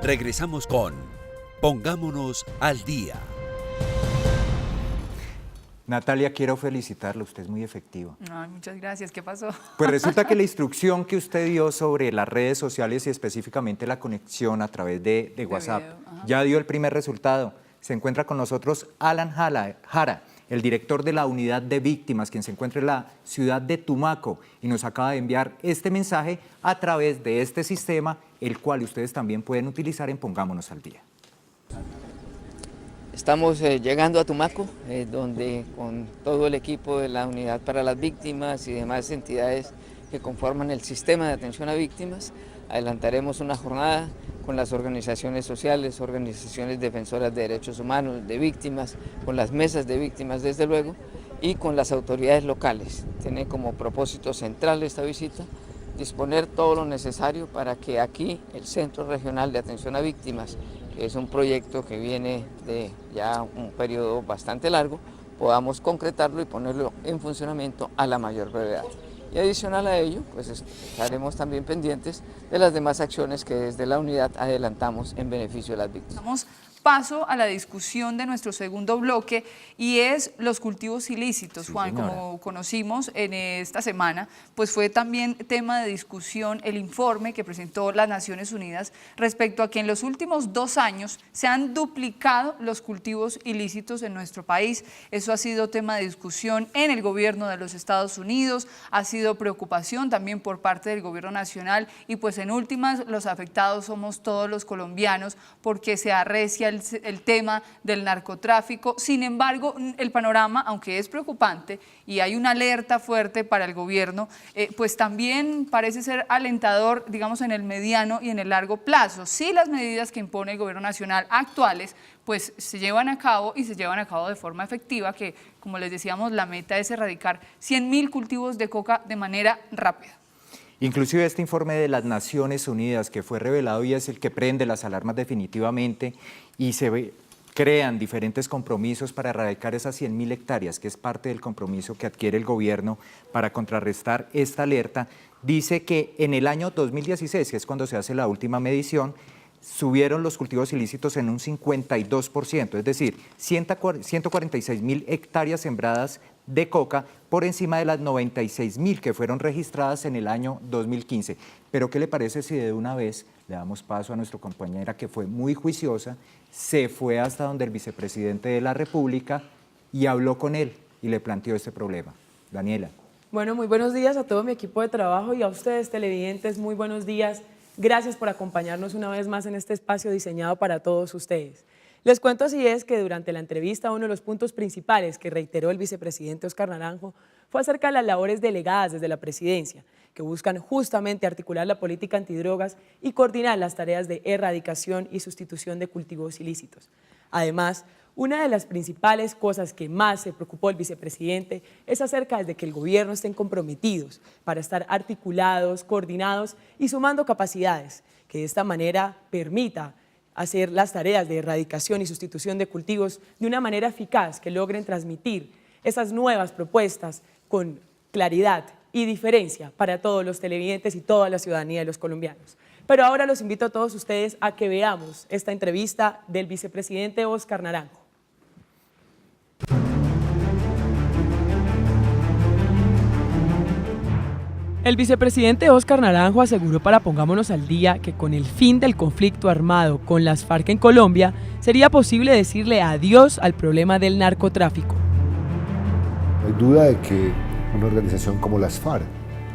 Regresamos con Pongámonos al Día. Natalia, quiero felicitarla, usted es muy efectiva. Ay, muchas gracias, ¿qué pasó? Pues resulta que la instrucción que usted dio sobre las redes sociales y específicamente la conexión a través de WhatsApp, ya dio el primer resultado. Se encuentra con nosotros Alan Jara, el director de la unidad de víctimas, quien se encuentra en la ciudad de Tumaco y nos acaba de enviar este mensaje a través de este sistema, el cual ustedes también pueden utilizar en Pongámonos al Día. Estamos llegando a Tumaco, donde con todo el equipo de la Unidad para las Víctimas y demás entidades que conforman el sistema de atención a víctimas, adelantaremos una jornada con las organizaciones sociales, organizaciones defensoras de derechos humanos, de víctimas, con las mesas de víctimas desde luego, y con las autoridades locales. Tiene como propósito central esta visita disponer todo lo necesario para que aquí el Centro Regional de Atención a Víctimas, que es un proyecto que viene de ya un periodo bastante largo, podamos concretarlo y ponerlo en funcionamiento a la mayor brevedad. Y adicional a ello, pues estaremos también pendientes de las demás acciones que desde la unidad adelantamos en beneficio de las víctimas. Paso a la discusión de nuestro segundo bloque y es los cultivos ilícitos. Sí, Juan, señora. Como conocimos en esta semana, pues fue también tema de discusión el informe que presentó las Naciones Unidas respecto a que en los últimos 2 años se han duplicado los cultivos ilícitos en nuestro país. Eso ha sido tema de discusión en el gobierno de los Estados Unidos, ha sido preocupación también por parte del gobierno nacional y pues en últimas los afectados somos todos los colombianos porque se arrecia el tema del narcotráfico. Sin embargo, el panorama, aunque es preocupante y hay una alerta fuerte para el gobierno, pues también parece ser alentador, digamos, en el mediano y en el largo plazo. Sí, las medidas que impone el gobierno nacional actuales, pues se llevan a cabo y se llevan a cabo de forma efectiva, que, como les decíamos, la meta es erradicar 100.000 cultivos de coca de manera rápida. Inclusive este informe de las Naciones Unidas que fue revelado y es el que prende las alarmas definitivamente y crean diferentes compromisos para erradicar esas 100.000 hectáreas, que es parte del compromiso que adquiere el gobierno para contrarrestar esta alerta. Dice que en el año 2016, que es cuando se hace la última medición, subieron los cultivos ilícitos en un 52%, es decir, 146.000 hectáreas sembradas de coca por encima de las 96.000 que fueron registradas en el año 2015. Pero ¿qué le parece si de una vez le damos paso a nuestra compañera que fue muy juiciosa, se fue hasta donde el vicepresidente de la República y habló con él y le planteó este problema? Daniela. Bueno, muy buenos días a todo mi equipo de trabajo y a ustedes televidentes, muy buenos días. Gracias por acompañarnos una vez más en este espacio diseñado para todos ustedes. Les cuento así es que durante la entrevista uno de los puntos principales que reiteró el vicepresidente Óscar Naranjo fue acerca de las labores delegadas desde la presidencia, que buscan justamente articular la política antidrogas y coordinar las tareas de erradicación y sustitución de cultivos ilícitos. Además, una de las principales cosas que más se preocupó el vicepresidente es acerca de que el gobierno estén comprometidos para estar articulados, coordinados y sumando capacidades, que de esta manera permita hacer las tareas de erradicación y sustitución de cultivos de una manera eficaz, que logren transmitir esas nuevas propuestas con claridad y diferencia para todos los televidentes y toda la ciudadanía de los colombianos. Pero ahora los invito a todos ustedes a que veamos esta entrevista del vicepresidente Óscar Naranjo. El vicepresidente Óscar Naranjo aseguró para Pongámonos al Día que con el fin del conflicto armado con las FARC en Colombia sería posible decirle adiós al problema del narcotráfico. No hay duda de que una organización como las FARC,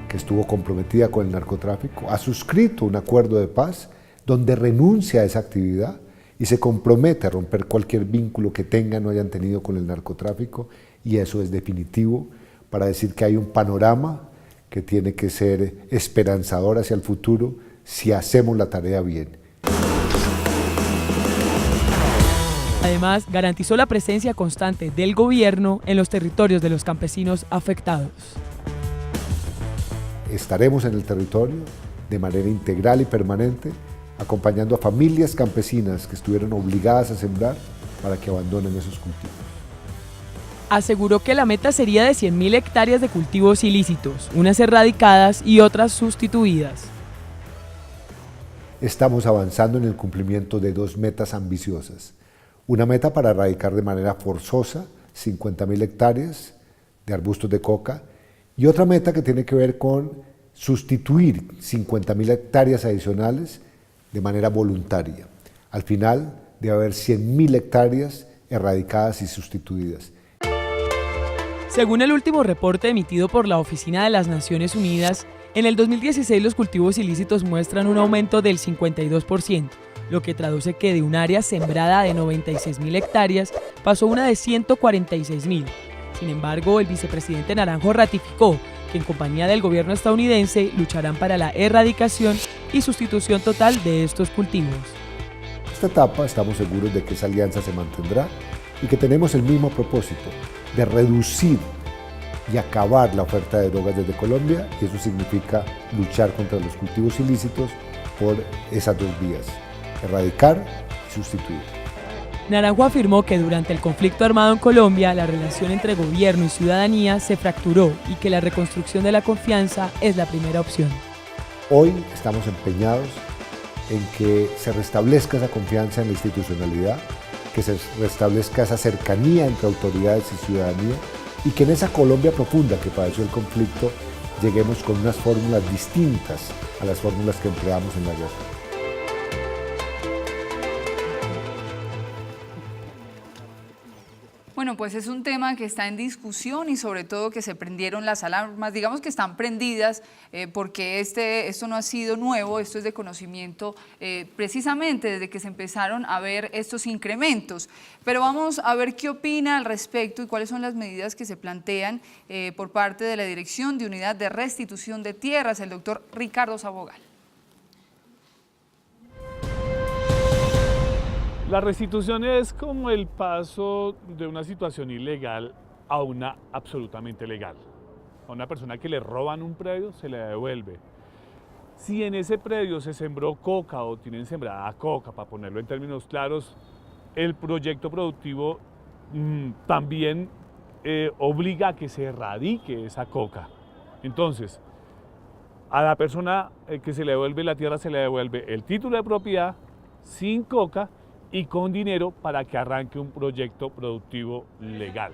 que estuvo comprometida con el narcotráfico, ha suscrito un acuerdo de paz donde renuncia a esa actividad y se compromete a romper cualquier vínculo que tengan o hayan tenido con el narcotráfico, y eso es definitivo para decir que hay un panorama que tiene que ser esperanzador hacia el futuro si hacemos la tarea bien. Además, garantizó la presencia constante del gobierno en los territorios de los campesinos afectados. Estaremos en el territorio de manera integral y permanente, acompañando a familias campesinas que estuvieron obligadas a sembrar para que abandonen esos cultivos. Aseguró que la meta sería de 100.000 hectáreas de cultivos ilícitos, unas erradicadas y otras sustituidas. estamos avanzando en el cumplimiento de dos metas ambiciosas. Una meta para erradicar de manera forzosa 50.000 hectáreas de arbustos de coca y otra meta que tiene que ver con sustituir 50.000 hectáreas adicionales de manera voluntaria. Al final debe haber 100.000 hectáreas erradicadas y sustituidas. Según el último reporte emitido por la Oficina de las Naciones Unidas, en el 2016 los cultivos ilícitos muestran un aumento del 52%, lo que traduce que de un área sembrada de 96.000 hectáreas pasó una de 146.000. Sin embargo, el vicepresidente Naranjo ratificó que en compañía del gobierno estadounidense lucharán para la erradicación y sustitución total de estos cultivos. En esta etapa estamos seguros de que esa alianza se mantendrá y que tenemos el mismo propósito de reducir y acabar la oferta de drogas desde Colombia, y eso significa luchar contra los cultivos ilícitos por esas dos vías, erradicar y sustituir. Naranjo afirmó que durante el conflicto armado en Colombia, la relación entre gobierno y ciudadanía se fracturó y que la reconstrucción de la confianza es la primera opción. Hoy estamos empeñados en que se restablezca esa confianza en la institucionalidad, que se restablezca esa cercanía entre autoridades y ciudadanía y que en esa Colombia profunda que padeció el conflicto lleguemos con unas fórmulas distintas a las fórmulas que empleamos en la guerra. Bueno, pues es un tema que está en discusión y sobre todo que se prendieron las alarmas, digamos que están prendidas porque esto no ha sido nuevo, esto es de conocimiento precisamente desde que se empezaron a ver estos incrementos. Pero vamos a ver qué opina al respecto y cuáles son las medidas que se plantean por parte de la Dirección de Unidad de Restitución de Tierras, el doctor Ricardo Sabogal. La restitución es como el paso de una situación ilegal a una absolutamente legal. A una persona que le roban un predio se le devuelve. Si en ese predio se sembró coca o tienen sembrada coca, para ponerlo en términos claros, el proyecto productivo también obliga a que se erradique esa coca. Entonces, a la persona que se le devuelve la tierra se le devuelve el título de propiedad sin coca y con dinero para que arranque un proyecto productivo legal.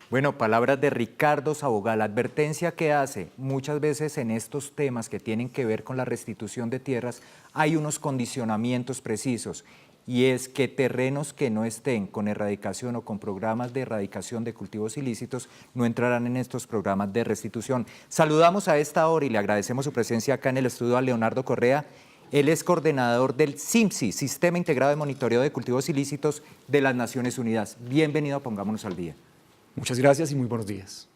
Bueno, palabras de Ricardo Sabogal, la advertencia que hace muchas veces en estos temas que tienen que ver con la restitución de tierras, hay unos condicionamientos precisos, y es que terrenos que no estén con erradicación o con programas de erradicación de cultivos ilícitos no entrarán en estos programas de restitución. Saludamos a esta hora y le agradecemos su presencia acá en el estudio a Leonardo Correa. Él es coordinador del SIMSI, Sistema Integrado de Monitoreo de Cultivos Ilícitos de las Naciones Unidas. Bienvenido a Pongámonos al Día. Muchas gracias y muy buenos días.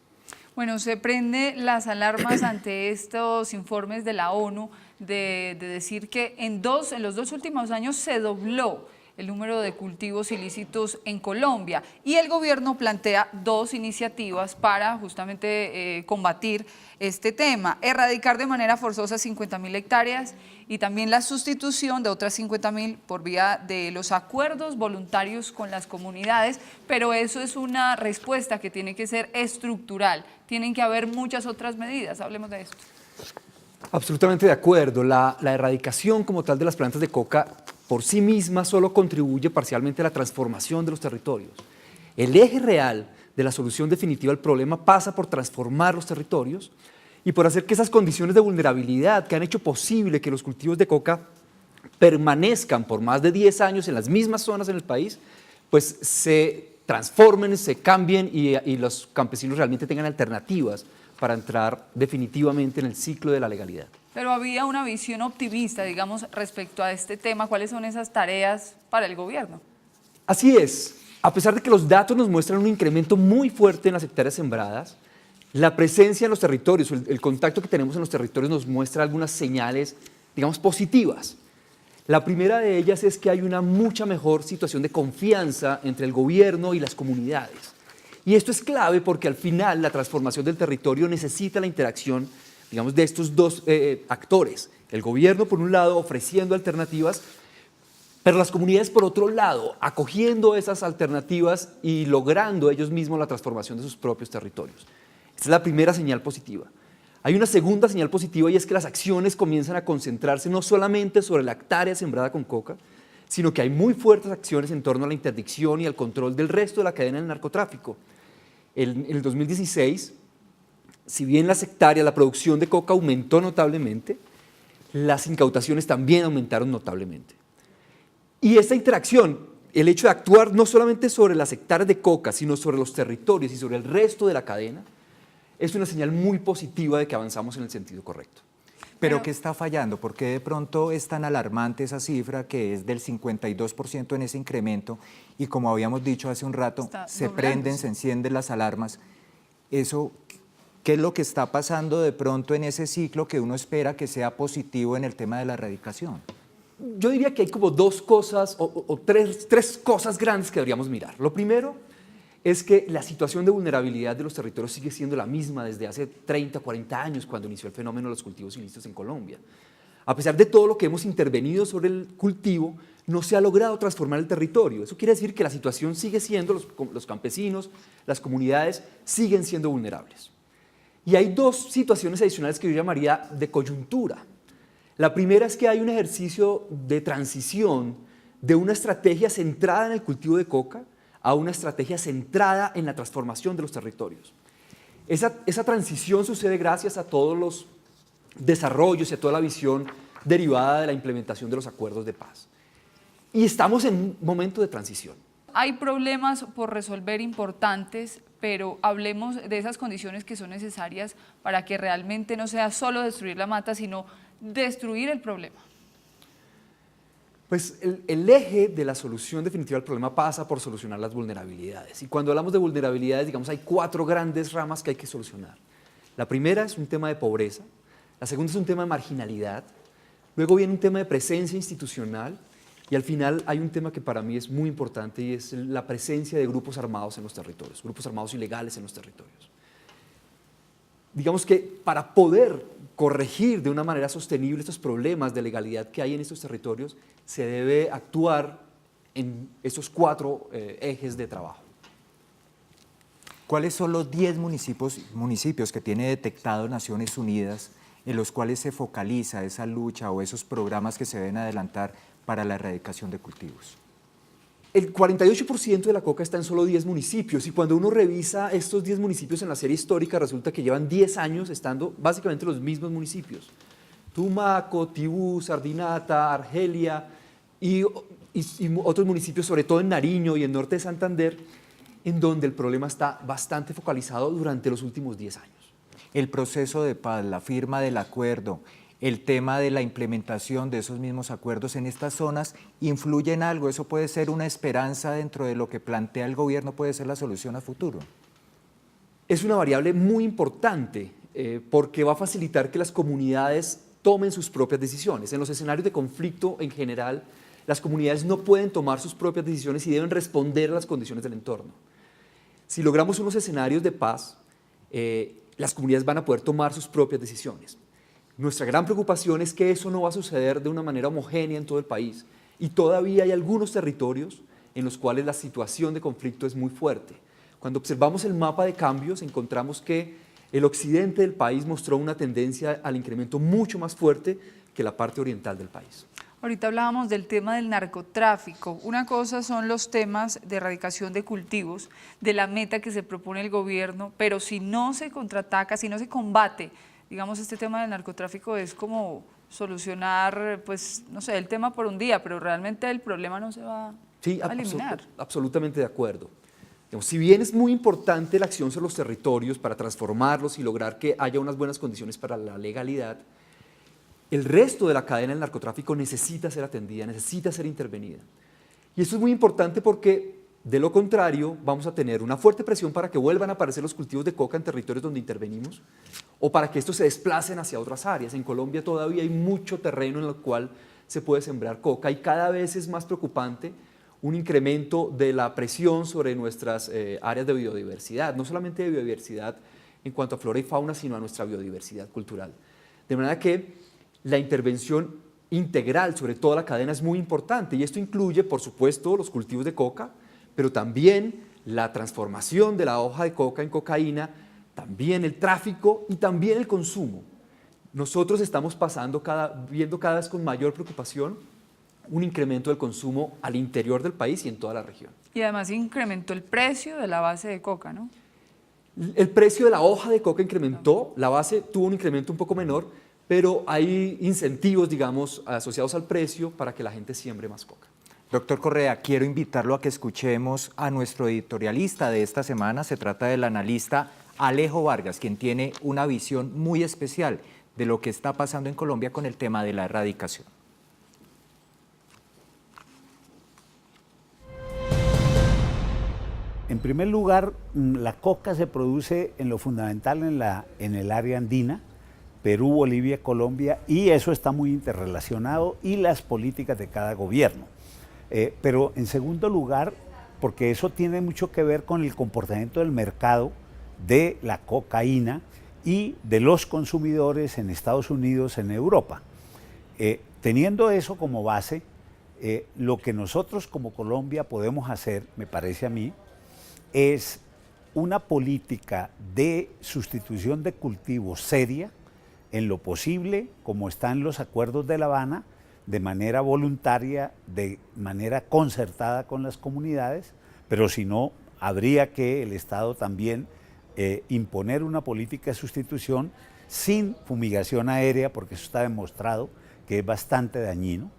Bueno, se prende las alarmas ante estos informes de la ONU de decir que en los dos últimos años se dobló el número de cultivos ilícitos en Colombia y el gobierno plantea dos iniciativas para justamente combatir este tema: erradicar de manera forzosa 50.000 hectáreas y también la sustitución de otras 50.000 por vía de los acuerdos voluntarios con las comunidades, pero eso es una respuesta que tiene que ser estructural, tienen que haber muchas otras medidas. Hablemos de esto. Absolutamente de acuerdo. La erradicación como tal de las plantas de coca por sí misma solo contribuye parcialmente a la transformación de los territorios. El eje real de la solución definitiva al problema pasa por transformar los territorios y por hacer que esas condiciones de vulnerabilidad que han hecho posible que los cultivos de coca permanezcan por más de 10 años en las mismas zonas en el país, pues se transformen, se cambien y los campesinos realmente tengan alternativas para entrar definitivamente en el ciclo de la legalidad. Pero había una visión optimista, digamos, respecto a este tema. ¿Cuáles son esas tareas para el gobierno? Así es. A pesar de que los datos nos muestran un incremento muy fuerte en las hectáreas sembradas, la presencia en los territorios, el contacto que tenemos en los territorios nos muestra algunas señales, digamos, positivas. La primera de ellas es que hay una mucha mejor situación de confianza entre el gobierno y las comunidades. Y esto es clave porque al final la transformación del territorio necesita la interacción, digamos, de estos dos actores. El gobierno, por un lado, ofreciendo alternativas, pero las comunidades, por otro lado, acogiendo esas alternativas y logrando ellos mismos la transformación de sus propios territorios. Esta es la primera señal positiva. Hay una segunda señal positiva y es que las acciones comienzan a concentrarse no solamente sobre la hectárea sembrada con coca, sino que hay muy fuertes acciones en torno a la interdicción y al control del resto de la cadena del narcotráfico. En el 2016, si bien las hectáreas, la producción de coca aumentó notablemente, las incautaciones también aumentaron notablemente. Y esta interacción, el hecho de actuar no solamente sobre las hectáreas de coca, sino sobre los territorios y sobre el resto de la cadena, es una señal muy positiva de que avanzamos en el sentido correcto. Pero ¿qué está fallando? ¿Por qué de pronto es tan alarmante esa cifra que es del 52% en ese incremento? Y como habíamos dicho hace un rato, se prenden, se encienden las alarmas. Eso, ¿qué es lo que está pasando de pronto en ese ciclo que uno espera que sea positivo en el tema de la erradicación? Yo diría que hay como dos cosas o tres cosas grandes que deberíamos mirar. Lo primero es que la situación de vulnerabilidad de los territorios sigue siendo la misma desde hace 30, 40 años, cuando inició el fenómeno de los cultivos ilícitos en Colombia. A pesar de todo lo que hemos intervenido sobre el cultivo, no se ha logrado transformar el territorio. Eso quiere decir que la situación sigue siendo, los campesinos, las comunidades siguen siendo vulnerables. Y hay dos situaciones adicionales que yo llamaría de coyuntura. La primera es que hay un ejercicio de transición de una estrategia centrada en el cultivo de coca a una estrategia centrada en la transformación de los territorios. Esa transición sucede gracias a todos los desarrollos y a toda la visión derivada de la implementación de los acuerdos de paz. Y estamos en un momento de transición. Hay problemas por resolver importantes, pero hablemos de esas condiciones que son necesarias para que realmente no sea solo destruir la mata, sino destruir el problema. Pues el eje de la solución definitiva al problema pasa por solucionar las vulnerabilidades. Y cuando hablamos de vulnerabilidades, digamos, hay 4 grandes ramas que hay que solucionar. La primera es un tema de pobreza, la segunda es un tema de marginalidad, luego viene un tema de presencia institucional y al final hay un tema que para mí es muy importante y es la presencia de grupos armados en los territorios, grupos armados ilegales en los territorios. Digamos que para poder corregir de una manera sostenible estos problemas de legalidad que hay en estos territorios, se debe actuar en estos 4 ejes de trabajo. ¿Cuáles son los 10 municipios que tiene detectado Naciones Unidas en los cuales se focaliza esa lucha o esos programas que se deben adelantar para la erradicación de cultivos? El 48% de la coca está en solo 10 municipios y cuando uno revisa estos 10 municipios en la serie histórica resulta que llevan 10 años estando básicamente los mismos municipios. Tumaco, Tibú, Sardinata, Argelia y otros municipios, sobre todo en Nariño y en norte de Santander, en donde el problema está bastante focalizado durante los últimos 10 años. El proceso de paz, la firma del acuerdo, el tema de la implementación de esos mismos acuerdos en estas zonas, ¿influye en algo? ¿Eso puede ser una esperanza dentro de lo que plantea el gobierno, puede ser la solución a futuro? Es una variable muy importante porque va a facilitar que las comunidades tomen sus propias decisiones. En los escenarios de conflicto en general, las comunidades no pueden tomar sus propias decisiones y deben responder a las condiciones del entorno. Si logramos unos escenarios de paz, las comunidades van a poder tomar sus propias decisiones. Nuestra gran preocupación es que eso no va a suceder de una manera homogénea en todo el país y todavía hay algunos territorios en los cuales la situación de conflicto es muy fuerte. Cuando observamos el mapa de cambios encontramos que el occidente del país mostró una tendencia al incremento mucho más fuerte que la parte oriental del país. Ahorita hablábamos del tema del narcotráfico. Una cosa son los temas de erradicación de cultivos, de la meta que se propone el gobierno, pero si no se contraataca, si no se combate, digamos, este tema del narcotráfico es como solucionar, pues, no sé, el tema por un día, pero realmente el problema no se va a eliminar. Absolutamente de acuerdo. Digamos, si bien es muy importante la acción sobre los territorios para transformarlos y lograr que haya unas buenas condiciones para la legalidad, el resto de la cadena del narcotráfico necesita ser atendida, necesita ser intervenida. Y eso es muy importante porque, de lo contrario, vamos a tener una fuerte presión para que vuelvan a aparecer los cultivos de coca en territorios donde intervenimos o para que estos se desplacen hacia otras áreas. En Colombia todavía hay mucho terreno en el cual se puede sembrar coca y cada vez es más preocupante un incremento de la presión sobre nuestras áreas de biodiversidad, no solamente de biodiversidad en cuanto a flora y fauna, sino a nuestra biodiversidad cultural. De manera que la intervención integral sobre toda la cadena es muy importante y esto incluye, por supuesto, los cultivos de coca, pero también la transformación de la hoja de coca en cocaína, también el tráfico y también el consumo. Nosotros estamos viendo cada vez con mayor preocupación un incremento del consumo al interior del país y en toda la región. Y además incrementó el precio de la base de coca, ¿no? El precio de la hoja de coca incrementó, la base tuvo un incremento un poco menor, pero hay incentivos, digamos, asociados al precio para que la gente siembre más coca. Doctor Correa, quiero invitarlo a que escuchemos a nuestro editorialista de esta semana. Se trata del analista Alejo Vargas, quien tiene una visión muy especial de lo que está pasando en Colombia con el tema de la erradicación. En primer lugar, la coca se produce en lo fundamental en el área andina, Perú, Bolivia, Colombia, y eso está muy interrelacionado y las políticas de cada gobierno. Pero en segundo lugar, porque eso tiene mucho que ver con el comportamiento del mercado de la cocaína y de los consumidores en Estados Unidos, en Europa. Teniendo eso como base, lo que nosotros como Colombia podemos hacer, me parece a mí, es una política de sustitución de cultivos seria, en lo posible, como están los acuerdos de La Habana, de manera voluntaria, de manera concertada con las comunidades, pero si no, habría que el Estado también imponer una política de sustitución sin fumigación aérea, porque eso está demostrado que es bastante dañino,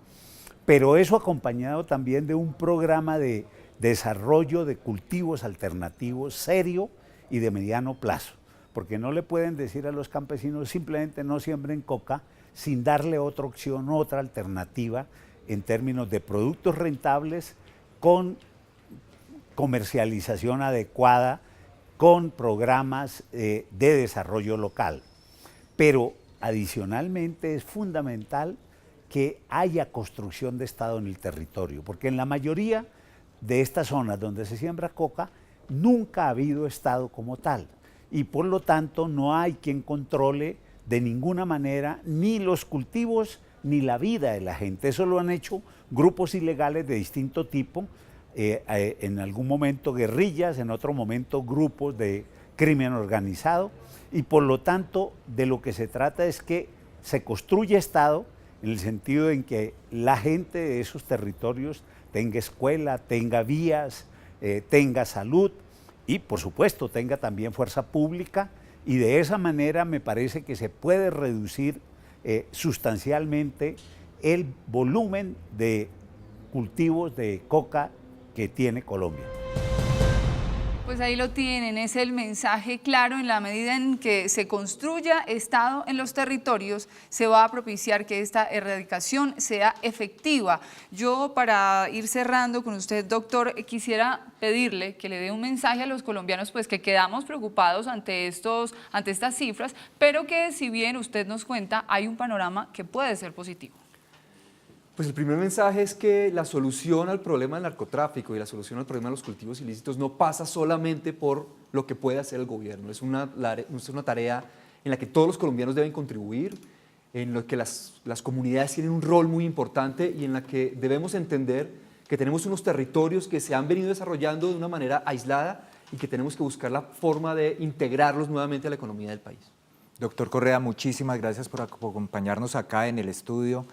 pero eso acompañado también de un programa de desarrollo de cultivos alternativos serio y de mediano plazo, porque no le pueden decir a los campesinos simplemente no siembren coca sin darle otra opción, otra alternativa en términos de productos rentables con comercialización adecuada, con programas de desarrollo local. Pero adicionalmente es fundamental que haya construcción de Estado en el territorio, porque en la mayoría de estas zonas donde se siembra coca nunca ha habido Estado como tal y por lo tanto no hay quien controle de ninguna manera ni los cultivos ni la vida de la gente. Eso lo han hecho grupos ilegales de distinto tipo, en algún momento guerrillas, en otro momento grupos de crimen organizado, y por lo tanto de lo que se trata es que se construya Estado en el sentido en que la gente de esos territorios tenga escuela, tenga vías, tenga salud y por supuesto tenga también fuerza pública, y de esa manera me parece que se puede reducir sustancialmente el volumen de cultivos de coca que tiene Colombia. Pues ahí lo tienen, es el mensaje claro: en la medida en que se construya Estado en los territorios, se va a propiciar que esta erradicación sea efectiva. Yo, para ir cerrando con usted, doctor, quisiera pedirle que le dé un mensaje a los colombianos, pues que quedamos preocupados ante estas cifras, pero que si bien usted nos cuenta, hay un panorama que puede ser positivo. Pues el primer mensaje es que la solución al problema del narcotráfico y la solución al problema de los cultivos ilícitos no pasa solamente por lo que puede hacer el gobierno. Es una tarea en la que todos los colombianos deben contribuir, en la que las comunidades tienen un rol muy importante y en la que debemos entender que tenemos unos territorios que se han venido desarrollando de una manera aislada y que tenemos que buscar la forma de integrarlos nuevamente a la economía del país. Doctor Correa, muchísimas gracias por acompañarnos acá en el estudio.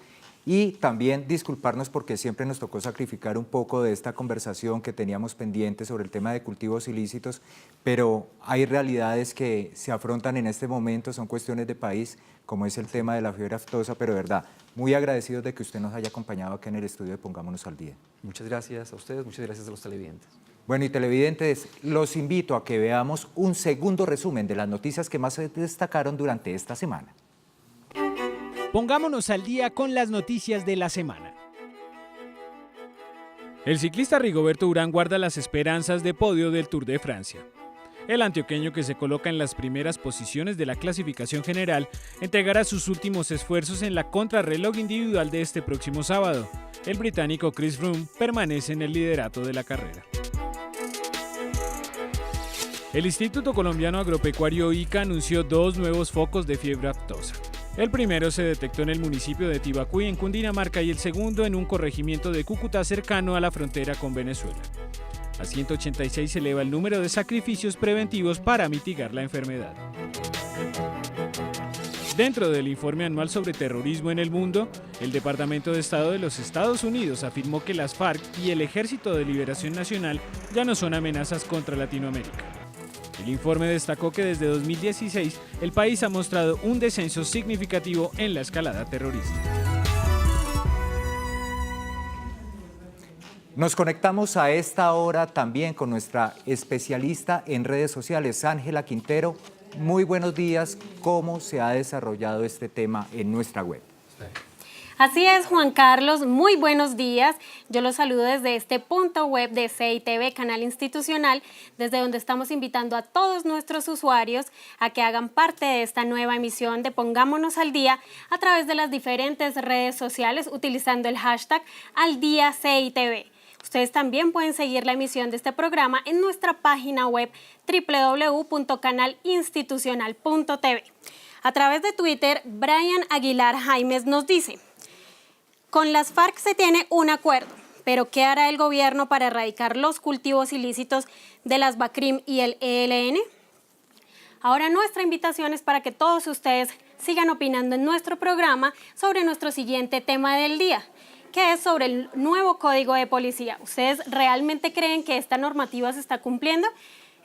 Y también disculparnos porque siempre nos tocó sacrificar un poco de esta conversación que teníamos pendiente sobre el tema de cultivos ilícitos, pero hay realidades que se afrontan en este momento, son cuestiones de país, como es el tema de la fiebre aftosa, pero de verdad, muy agradecidos de que usted nos haya acompañado acá en el estudio de Pongámonos al Día. Muchas gracias a ustedes, muchas gracias a los televidentes. Bueno, y televidentes, los invito a que veamos un segundo resumen de las noticias que más se destacaron durante esta semana. Pongámonos al día con las noticias de la semana. El ciclista Rigoberto Urán guarda las esperanzas de podio del Tour de Francia. El antioqueño, que se coloca en las primeras posiciones de la clasificación general, entregará sus últimos esfuerzos en la contrarreloj individual de este próximo sábado. El británico Chris Froome permanece en el liderato de la carrera. El Instituto Colombiano Agropecuario ICA anunció 2 nuevos focos de fiebre aftosa. El primero se detectó en el municipio de Tibacuí, en Cundinamarca, y el segundo en un corregimiento de Cúcuta cercano a la frontera con Venezuela. A 186 se eleva el número de sacrificios preventivos para mitigar la enfermedad. Dentro del informe anual sobre terrorismo en el mundo, el Departamento de Estado de los Estados Unidos afirmó que las FARC y el Ejército de Liberación Nacional ya no son amenazas contra Latinoamérica. El informe destacó que desde 2016 el país ha mostrado un descenso significativo en la escalada terrorista. Nos conectamos a esta hora también con nuestra especialista en redes sociales, Ángela Quintero. Muy buenos días. ¿Cómo se ha desarrollado este tema en nuestra web? Así es, Juan Carlos, muy buenos días. Yo los saludo desde este punto web de CITV, canal institucional, desde donde estamos invitando a todos nuestros usuarios a que hagan parte de esta nueva emisión de Pongámonos al Día a través de las diferentes redes sociales utilizando el hashtag #AlDíaCITV. Ustedes también pueden seguir la emisión de este programa en nuestra página web www.canalinstitucional.tv. A través de Twitter, Brian Aguilar Jaimes nos dice: con las FARC se tiene un acuerdo, pero ¿qué hará el gobierno para erradicar los cultivos ilícitos de las BACRIM y el ELN? Ahora nuestra invitación es para que todos ustedes sigan opinando en nuestro programa sobre nuestro siguiente tema del día, que es sobre el nuevo Código de Policía. ¿Ustedes realmente creen que esta normativa se está cumpliendo?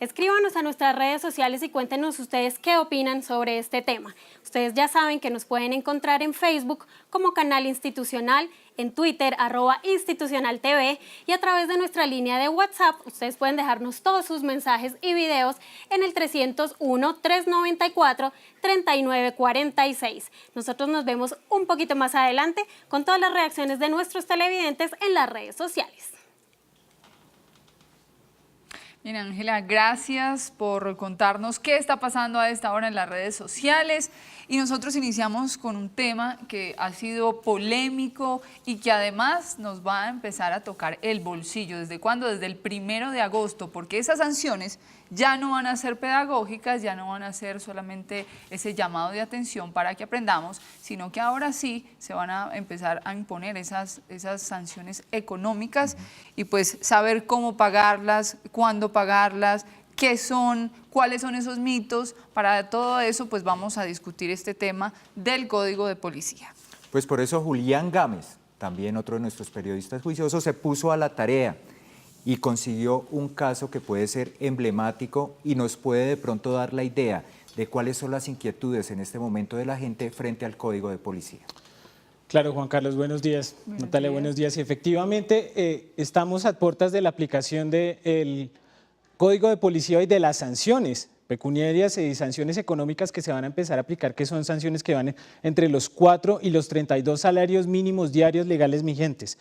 Escríbanos a nuestras redes sociales y cuéntenos ustedes qué opinan sobre este tema. Ustedes ya saben que nos pueden encontrar en Facebook como Canal Institucional, en Twitter @institucionaltv y a través de nuestra línea de WhatsApp. Ustedes pueden dejarnos todos sus mensajes y videos en el 301-394-3946. Nosotros nos vemos un poquito más adelante con todas las reacciones de nuestros televidentes en las redes sociales. Bien, Ángela, gracias por contarnos qué está pasando a esta hora en las redes sociales. Y nosotros iniciamos con un tema que ha sido polémico y que además nos va a empezar a tocar el bolsillo. ¿Desde cuándo? Desde el 1 de agosto, porque esas sanciones ya no van a ser pedagógicas, ya no van a ser solamente ese llamado de atención para que aprendamos, sino que ahora sí se van a empezar a imponer esas sanciones económicas y pues saber cómo pagarlas, cuándo pagarlas, qué son, cuáles son esos mitos. Para todo eso pues vamos a discutir este tema del Código de Policía. Pues por eso Julián Gámez, también otro de nuestros periodistas juiciosos, se puso a la tarea y consiguió un caso que puede ser emblemático y nos puede de pronto dar la idea de cuáles son las inquietudes en este momento de la gente frente al Código de Policía. Claro, Juan Carlos, buenos días. Natalia, buenos días. Y efectivamente, estamos a puertas de la aplicación del Código de Policía y de las sanciones pecuniarias y sanciones económicas que se van a empezar a aplicar, que son sanciones que van entre los 4 y los 32 salarios mínimos diarios legales vigentes.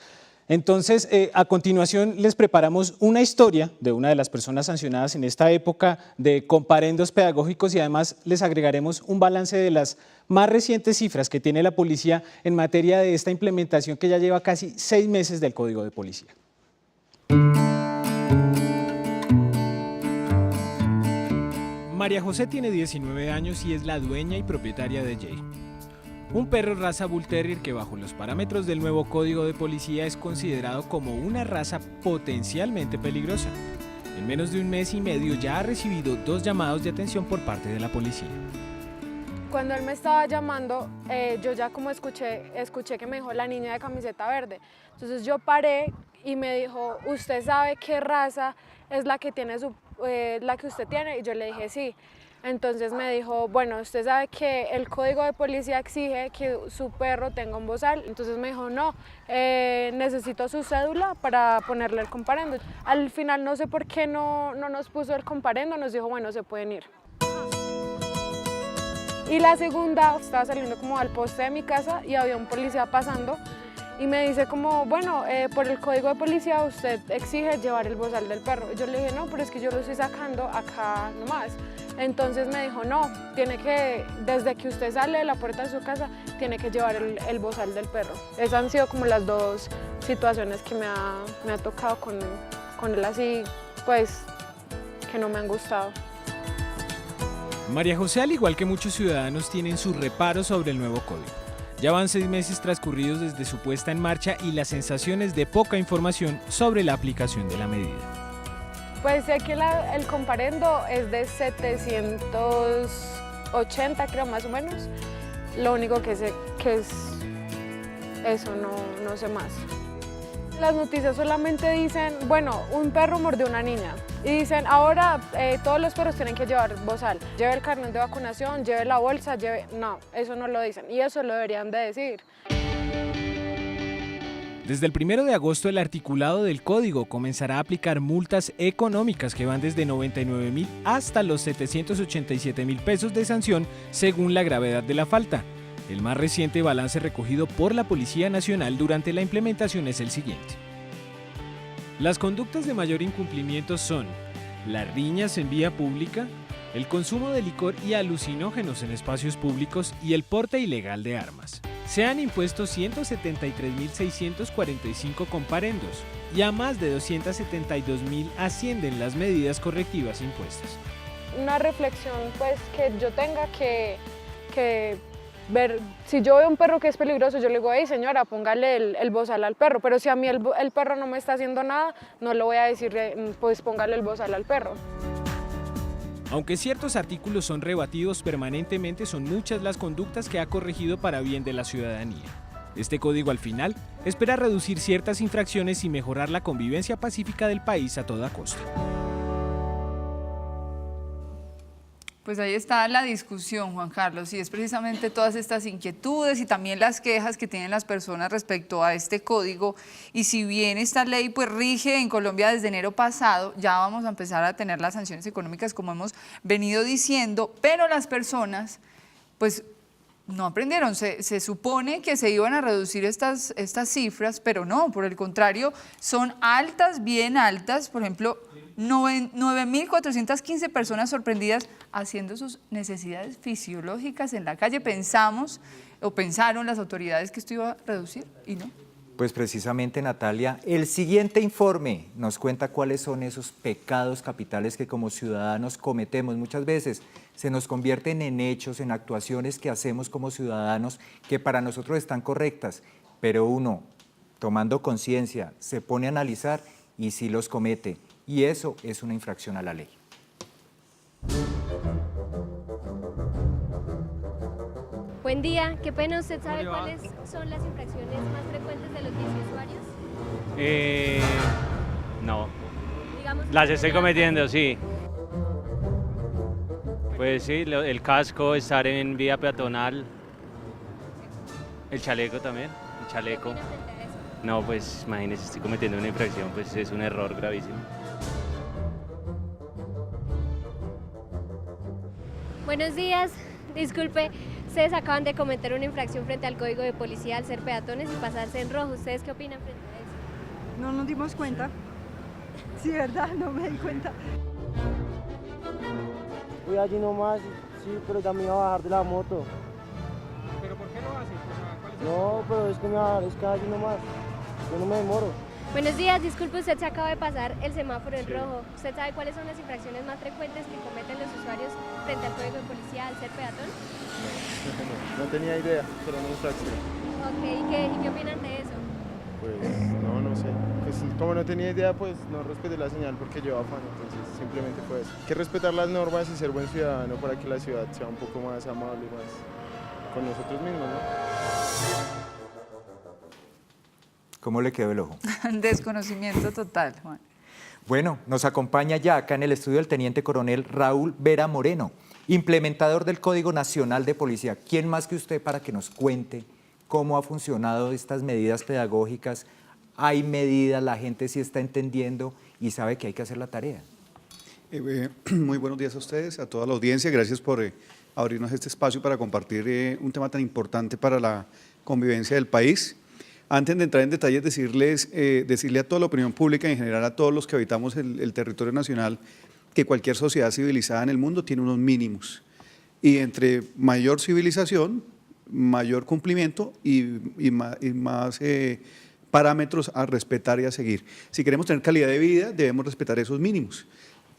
Entonces, a continuación les preparamos una historia de una de las personas sancionadas en esta época de comparendos pedagógicos y además les agregaremos un balance de las más recientes cifras que tiene la policía en materia de esta implementación que ya lleva casi 6 meses del Código de Policía. María José tiene 19 años y es la dueña y propietaria de Jay, un perro raza Bull Terrier que bajo los parámetros del nuevo Código de Policía es considerado como una raza potencialmente peligrosa. En menos de un mes y medio ya ha recibido 2 llamados de atención por parte de la policía. Cuando él me estaba llamando, yo ya como escuché que me dijo la niña de camiseta verde. Entonces yo paré y me dijo, ¿usted sabe qué raza es la que tiene la que usted tiene? Y yo le dije sí. Entonces me dijo, bueno, usted sabe que el Código de Policía exige que su perro tenga un bozal. Entonces me dijo, no, necesito su cédula para ponerle el comparendo. Al final no sé por qué no nos puso el comparendo, nos dijo, bueno, se pueden ir. Y la segunda, estaba saliendo como al poste de mi casa y había un policía pasando y me dice como, bueno, por el Código de Policía usted exige llevar el bozal del perro. Yo le dije, no, pero es que yo lo estoy sacando acá nomás. Entonces me dijo, no, tiene que, desde que usted sale de la puerta de su casa, tiene que llevar el bozal del perro. Esas han sido como las 2 situaciones que me ha tocado con él así, pues, que no me han gustado. María José, al igual que muchos ciudadanos, tienen sus reparos sobre el nuevo código. Ya van 6 meses transcurridos desde su puesta en marcha y las sensaciones de poca información sobre la aplicación de la medida. Pues sé que el comparendo es de 780, creo, más o menos. Lo único que sé que es eso, no sé más. Las noticias solamente dicen, bueno, un perro mordió a una niña. Y dicen, ahora todos los perros tienen que llevar bozal. Lleve el carnet de vacunación, lleve la bolsa, lleve... No, eso no lo dicen. Y eso lo deberían de decir. Desde el 1 de agosto, el articulado del código comenzará a aplicar multas económicas que van desde 99.000 hasta los 787.000 pesos de sanción según la gravedad de la falta. El más reciente balance recogido por la Policía Nacional durante la implementación es el siguiente. Las conductas de mayor incumplimiento son las riñas en vía pública, el consumo de licor y alucinógenos en espacios públicos y el porte ilegal de armas. Se han impuesto 173.645 comparendos y a más de 272.000 ascienden las medidas correctivas impuestas. Una reflexión pues que yo tenga que ver, si yo veo un perro que es peligroso, yo le digo, hey señora, póngale el bozal al perro, pero si a mí el perro no me está haciendo nada, no le voy a decir, pues póngale el bozal al perro. Aunque ciertos artículos son rebatidos permanentemente, son muchas las conductas que ha corregido para bien de la ciudadanía. Este código al final espera reducir ciertas infracciones y mejorar la convivencia pacífica del país a toda costa. Pues ahí está la discusión, Juan Carlos, y es precisamente todas estas inquietudes y también las quejas que tienen las personas respecto a este código. Y si bien esta ley pues rige en Colombia desde enero pasado, ya vamos a empezar a tener las sanciones económicas como hemos venido diciendo, pero las personas pues no aprendieron. Se supone que se iban a reducir estas cifras, pero no, por el contrario, son altas, bien altas. Por ejemplo, 9.415 personas sorprendidas haciendo sus necesidades fisiológicas en la calle. Pensamos o pensaron las autoridades que esto iba a reducir y no. Pues precisamente, Natalia, el siguiente informe nos cuenta cuáles son esos pecados capitales que como ciudadanos cometemos. Muchas veces se nos convierten en hechos, en actuaciones que hacemos como ciudadanos que para nosotros están correctas, pero uno, tomando conciencia, se pone a analizar y sí los comete. Y eso es una infracción a la ley. Buen día, qué pena, ¿usted sabe cuáles son las infracciones más frecuentes de los usuarios? No. Digamos, las estoy cometiendo, sí. Pues sí, el casco, estar en vía peatonal, el chaleco también, el chaleco. No, pues imagínese, estoy cometiendo una infracción, pues es un error gravísimo. Buenos días, disculpe, ustedes acaban de cometer una infracción frente al código de policía al ser peatones y pasarse en rojo. ¿Ustedes qué opinan frente a eso? No nos dimos cuenta. Sí, verdad, no me di cuenta. Voy allí nomás, sí, pero ya me iba a bajar de la moto. ¿Pero por qué lo haces? No, pero es que allí nomás, yo no me demoro. Buenos días, disculpe, usted se acaba de pasar el semáforo en rojo. ¿Usted sabe cuáles son las infracciones más frecuentes que cometen los usuarios frente al código de policía al ser peatón? No tenía idea, solo una infracción. Ok, ¿y qué opinan de eso? Pues no sé. Pues como no tenía idea, pues no respeté la señal porque llevaba afán, entonces simplemente fue eso. Hay que respetar las normas y ser buen ciudadano para que la ciudad sea un poco más amable y más con nosotros mismos, ¿no? ¿Cómo le quedó el ojo? Desconocimiento total, Juan. Bueno, nos acompaña ya acá en el estudio el teniente coronel Raúl Vera Moreno, implementador del Código Nacional de Policía. ¿Quién más que usted para que nos cuente cómo ha funcionado estas medidas pedagógicas? ¿Hay medidas? ¿La gente sí está entendiendo y sabe que hay que hacer la tarea? Muy buenos días a ustedes, a toda la audiencia. Gracias por abrirnos este espacio para compartir un tema tan importante para la convivencia del país. Antes de entrar en detalles, decirle a toda la opinión pública y en general a todos los que habitamos el territorio nacional que cualquier sociedad civilizada en el mundo tiene unos mínimos. Y entre mayor civilización, mayor cumplimiento y más parámetros a respetar y a seguir. Si queremos tener calidad de vida, debemos respetar esos mínimos.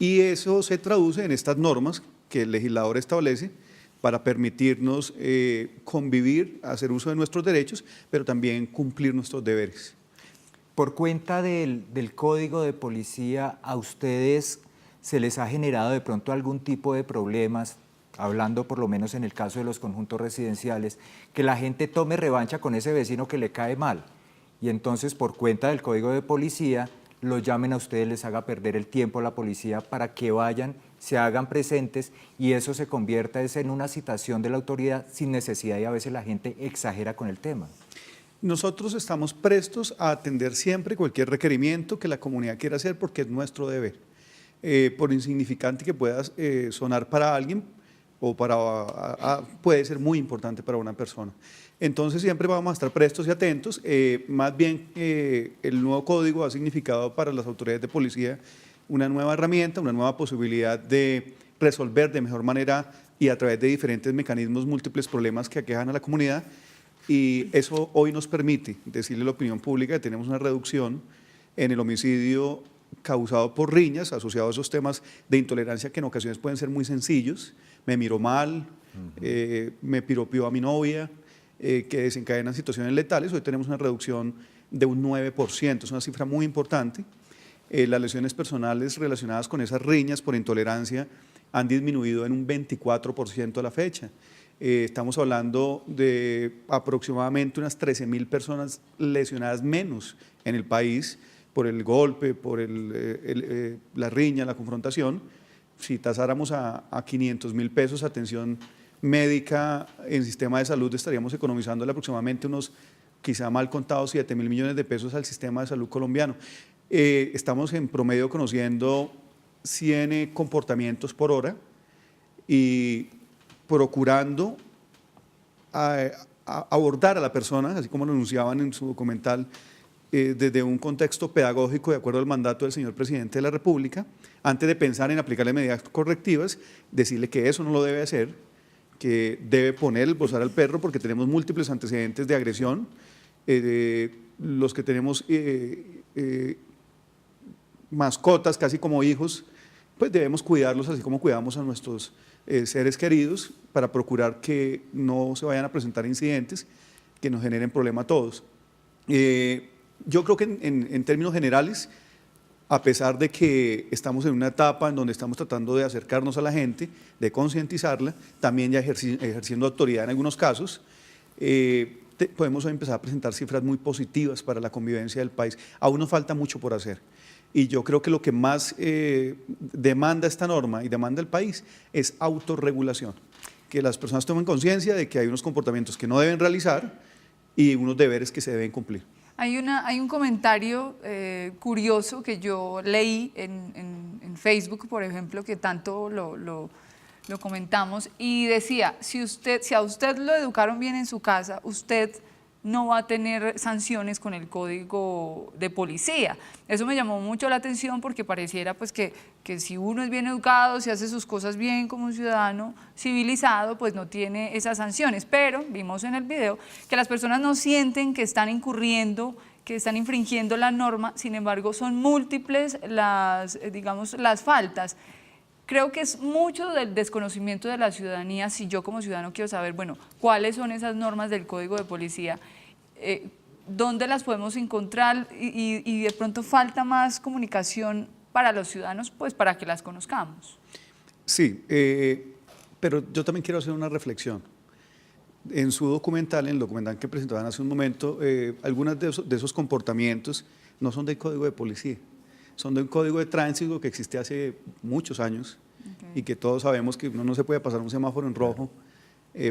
Y eso se traduce en estas normas que el legislador establece para permitirnos convivir, hacer uso de nuestros derechos, pero también cumplir nuestros deberes. Por cuenta del código de policía, ¿a ustedes se les ha generado de pronto algún tipo de problemas, hablando por lo menos en el caso de los conjuntos residenciales, que la gente tome revancha con ese vecino que le cae mal y entonces por cuenta del código de policía los llamen a ustedes, les haga perder el tiempo a la policía para que vayan, se hagan presentes y eso se convierta en una citación de la autoridad sin necesidad y a veces la gente exagera con el tema? Nosotros estamos prestos a atender siempre cualquier requerimiento que la comunidad quiera hacer porque es nuestro deber. Por insignificante que pueda sonar para alguien o puede ser muy importante para una persona. Entonces siempre vamos a estar prestos y atentos. Más bien el nuevo código ha significado para las autoridades de policía una nueva herramienta, una nueva posibilidad de resolver de mejor manera y a través de diferentes mecanismos múltiples problemas que aquejan a la comunidad. Y eso hoy nos permite decirle a la opinión pública que tenemos una reducción en el homicidio causado por riñas, asociado a esos temas de intolerancia que en ocasiones pueden ser muy sencillos. Me miró mal, me piropió a mi novia, que desencadenan situaciones letales. Hoy tenemos una reducción de un 9%, es una cifra muy importante. Las lesiones personales relacionadas con esas riñas por intolerancia han disminuido en un 24% a la fecha. Estamos hablando de aproximadamente unas 13.000 personas lesionadas menos en el país por el golpe, por la riña, la confrontación. Si tasáramos a 500.000 pesos atención médica en sistema de salud, estaríamos economizándole aproximadamente unos, quizá mal contados, 7.000 millones de pesos al sistema de salud colombiano. Estamos en promedio conociendo 100 comportamientos por hora y procurando abordar a la persona, así como lo anunciaban en su documental, desde un contexto pedagógico de acuerdo al mandato del señor presidente de la República, antes de pensar en aplicarle medidas correctivas, decirle que eso no lo debe hacer, que debe poner el bozal al perro porque tenemos múltiples antecedentes de agresión, los que tenemos mascotas casi como hijos, pues debemos cuidarlos así como cuidamos a nuestros seres queridos para procurar que no se vayan a presentar incidentes que nos generen problema a todos. Yo creo que en términos generales, a pesar de que estamos en una etapa en donde estamos tratando de acercarnos a la gente, de concientizarla, también ya ejerciendo autoridad en algunos casos, podemos hoy empezar a presentar cifras muy positivas para la convivencia del país. Aún nos falta mucho por hacer. Y yo creo que lo que más demanda esta norma y demanda el país es autorregulación, que las personas tomen conciencia de que hay unos comportamientos que no deben realizar y unos deberes que se deben cumplir. Hay un comentario curioso que yo leí en Facebook, por ejemplo, que tanto lo comentamos, y decía, si a usted lo educaron bien en su casa, usted no va a tener sanciones con el código de policía. Eso me llamó mucho la atención porque pareciera pues que si uno es bien educado, si hace sus cosas bien como un ciudadano civilizado, pues no tiene esas sanciones. Pero vimos en el video que las personas no sienten que están incurriendo, que están infringiendo la norma, sin embargo son múltiples las faltas. Creo que es mucho del desconocimiento de la ciudadanía. Si yo como ciudadano quiero saber, bueno, cuáles son esas normas del Código de Policía, dónde las podemos encontrar y de pronto falta más comunicación para los ciudadanos, pues para que las conozcamos. Sí, pero yo también quiero hacer una reflexión. En su documental, en el documental que presentaban hace un momento, algunos de esos comportamientos no son del Código de Policía. Son de un código de tránsito que existe hace muchos años y que todos sabemos que uno no se puede pasar un semáforo en rojo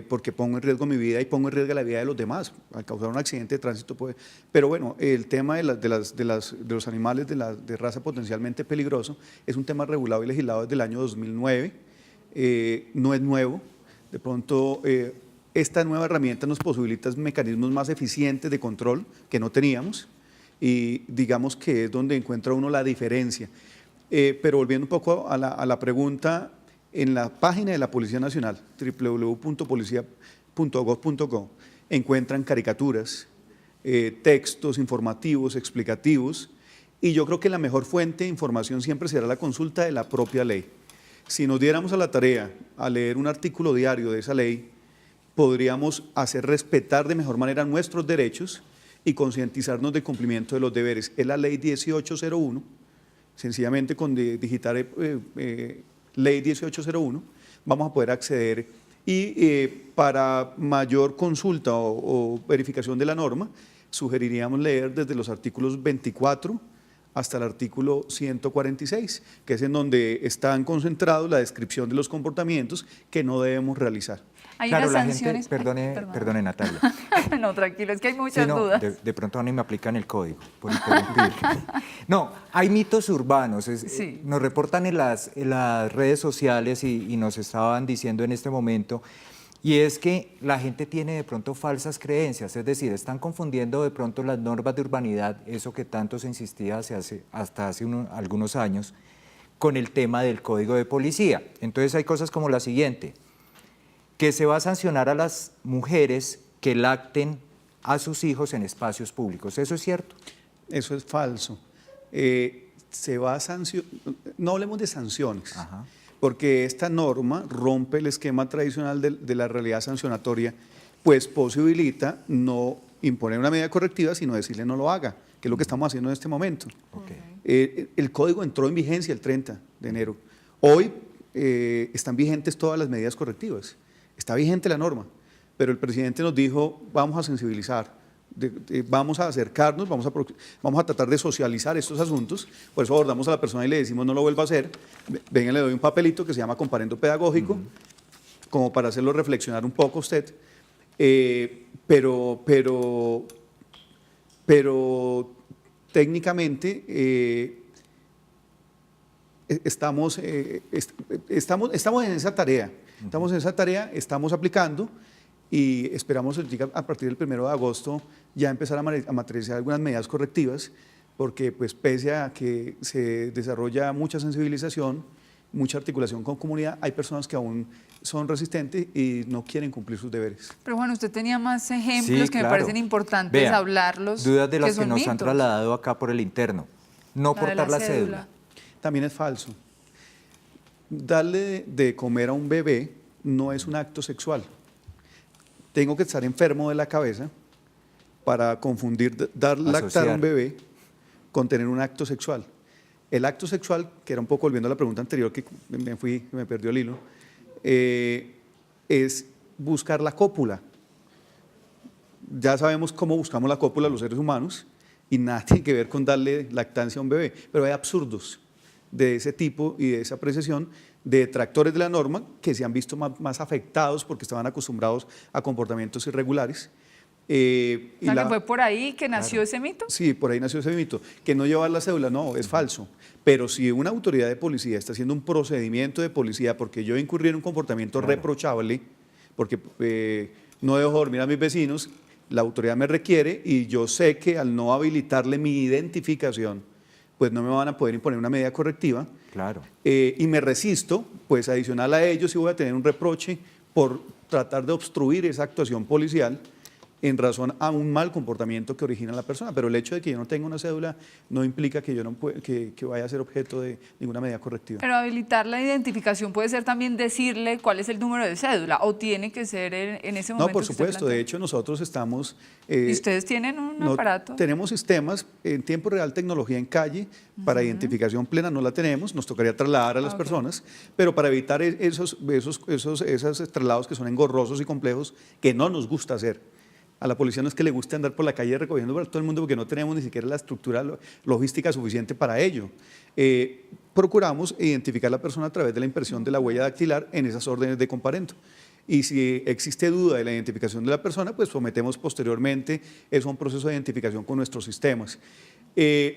porque pongo en riesgo mi vida y pongo en riesgo la vida de los demás. Al causar un accidente de tránsito puede... Pero bueno, el tema de los animales de raza potencialmente peligroso es un tema regulado y legislado desde el año 2009, no es nuevo. De pronto, esta nueva herramienta nos posibilita mecanismos más eficientes de control que no teníamos, y digamos que es donde encuentra uno la diferencia. Pero volviendo un poco a la pregunta, en la página de la Policía Nacional, www.policia.gov.co, encuentran caricaturas, textos informativos, explicativos, y yo creo que la mejor fuente de información siempre será la consulta de la propia ley. Si nos diéramos a la tarea a leer un artículo diario de esa ley, podríamos hacer respetar de mejor manera nuestros derechos y concientizarnos del cumplimiento de los deberes. Es la ley 1801, sencillamente con digitar ley 1801 vamos a poder acceder y para mayor consulta o verificación de la norma, sugeriríamos leer desde los artículos 24 hasta el artículo 146, que es en donde están concentrados la descripción de los comportamientos que no debemos realizar. Hay claro, unas la sanciones. gente, perdone Natalia. No, tranquilo, es que hay muchas Sí, no, dudas. de pronto a mí me aplican el código por interrumpir. No, hay mitos urbanos. Sí. Nos reportan en las redes sociales y nos estaban diciendo en este momento, y es que la gente tiene de pronto falsas creencias, es decir, están confundiendo de pronto las normas de urbanidad, eso que tanto se insistía hasta hace algunos años, con el tema del código de policía. Entonces hay cosas como la siguiente, que se va a sancionar a las mujeres que lacten a sus hijos en espacios públicos. ¿Eso es cierto? Eso es falso. Se va a no hablemos de sanciones, porque esta norma rompe el esquema tradicional de la realidad sancionatoria, pues posibilita no imponer una medida correctiva, sino decirle no lo haga, que es lo que estamos haciendo en este momento. El código entró en vigencia el 30 de enero. Hoy están vigentes todas las medidas correctivas. Está vigente la norma, pero el presidente nos dijo, vamos a sensibilizar, vamos a acercarnos, vamos a tratar de socializar estos asuntos, por eso abordamos a la persona y le decimos no lo vuelva a hacer, venga, le doy un papelito que se llama comparendo pedagógico, como para hacerlo reflexionar un poco usted, pero técnicamente estamos en esa tarea. Estamos en esa tarea, estamos aplicando y esperamos a partir del 1 de agosto ya empezar a materializar algunas medidas correctivas, porque pues pese a que se desarrolla mucha sensibilización, mucha articulación con comunidad, hay personas que aún son resistentes y no quieren cumplir sus deberes. Pero bueno, usted tenía más ejemplos Sí, que me claro. parecen importantes Vea, hablarlos. dudas de las que son nos han mitos. trasladado acá por el interno. No La de portar la cédula. También es falso. Darle de comer a un bebé no es un acto sexual. Tengo que estar enfermo de la cabeza para confundir dar lactar a un bebé con tener un acto sexual. El acto sexual, que era un poco volviendo a la pregunta anterior que me perdió el hilo, es buscar la cópula. Ya sabemos cómo buscamos la cópula los seres humanos y nada tiene que ver con darle lactancia a un bebé, pero hay absurdos de ese tipo y de esa apreciación de detractores de la norma que se han visto más afectados porque estaban acostumbrados a comportamientos irregulares. O sea, que fue por ahí que nació ese mito. Sí, por ahí nació ese mito. Que no llevar la cédula, no, es falso. Pero si una autoridad de policía está haciendo un procedimiento de policía porque yo incurrí en un comportamiento reprochable, porque no dejo dormir a mis vecinos, la autoridad me requiere y yo sé que al no habilitarle mi identificación, pues no me van a poder imponer una medida correctiva. Claro. Y me resisto, pues adicional a ello sí voy a tener un reproche por tratar de obstruir esa actuación policial en razón a un mal comportamiento que origina la persona. Pero el hecho de que yo no tenga una cédula no implica que yo no que vaya a ser objeto de ninguna medida correctiva. Pero habilitar la identificación puede ser también decirle cuál es el número de cédula o tiene que ser en ese momento. No, por que usted supuesto. De plantea. hecho, nosotros estamos... ¿Y ustedes tienen un aparato? Tenemos sistemas en tiempo real, tecnología en calle, para identificación plena no la tenemos, nos tocaría trasladar a las personas, pero para evitar esos traslados que son engorrosos y complejos, que no nos gusta hacer. A la policía no es que le guste andar por la calle recogiendo para todo el mundo porque no tenemos ni siquiera la estructura logística suficiente para ello. Procuramos identificar a la persona a través de la impresión de la huella dactilar en esas órdenes de comparendo. Y si existe duda de la identificación de la persona, pues sometemos posteriormente eso a un proceso de identificación con nuestros sistemas.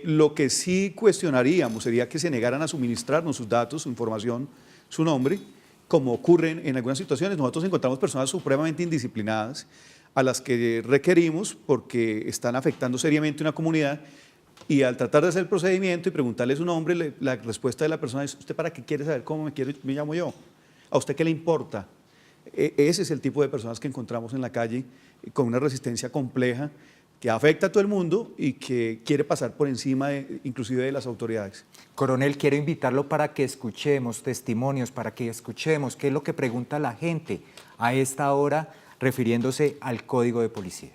Lo que sí cuestionaríamos sería que se negaran a suministrarnos sus datos, su información, su nombre, como ocurre en algunas situaciones. Nosotros encontramos personas supremamente indisciplinadas a las que requerimos porque están afectando seriamente una comunidad y al tratar de hacer el procedimiento y preguntarle su nombre, la respuesta de la persona es: ¿usted para qué quiere saber cómo me llamo yo? ¿A usted qué le importa? Ese es el tipo de personas que encontramos en la calle con una resistencia compleja que afecta a todo el mundo y que quiere pasar por encima inclusive de las autoridades. Coronel, quiero invitarlo para que escuchemos testimonios, para que escuchemos qué es lo que pregunta la gente a esta hora refiriéndose al Código de Policía.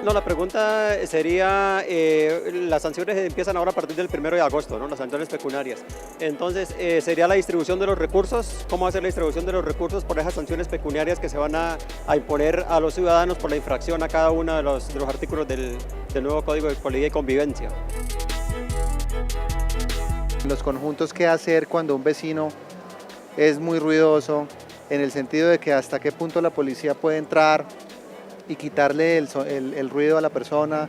No, la pregunta sería, las sanciones empiezan ahora a partir del 1 de agosto, ¿no? Las sanciones pecuniarias. Entonces, sería la distribución de los recursos, cómo hacer la distribución de los recursos por esas sanciones pecuniarias que se van a imponer a los ciudadanos por la infracción a cada uno de los artículos del nuevo Código de Política y Convivencia. Los conjuntos que hacer cuando un vecino es muy ruidoso, en el sentido de que hasta qué punto la policía puede entrar y quitarle el ruido a la persona.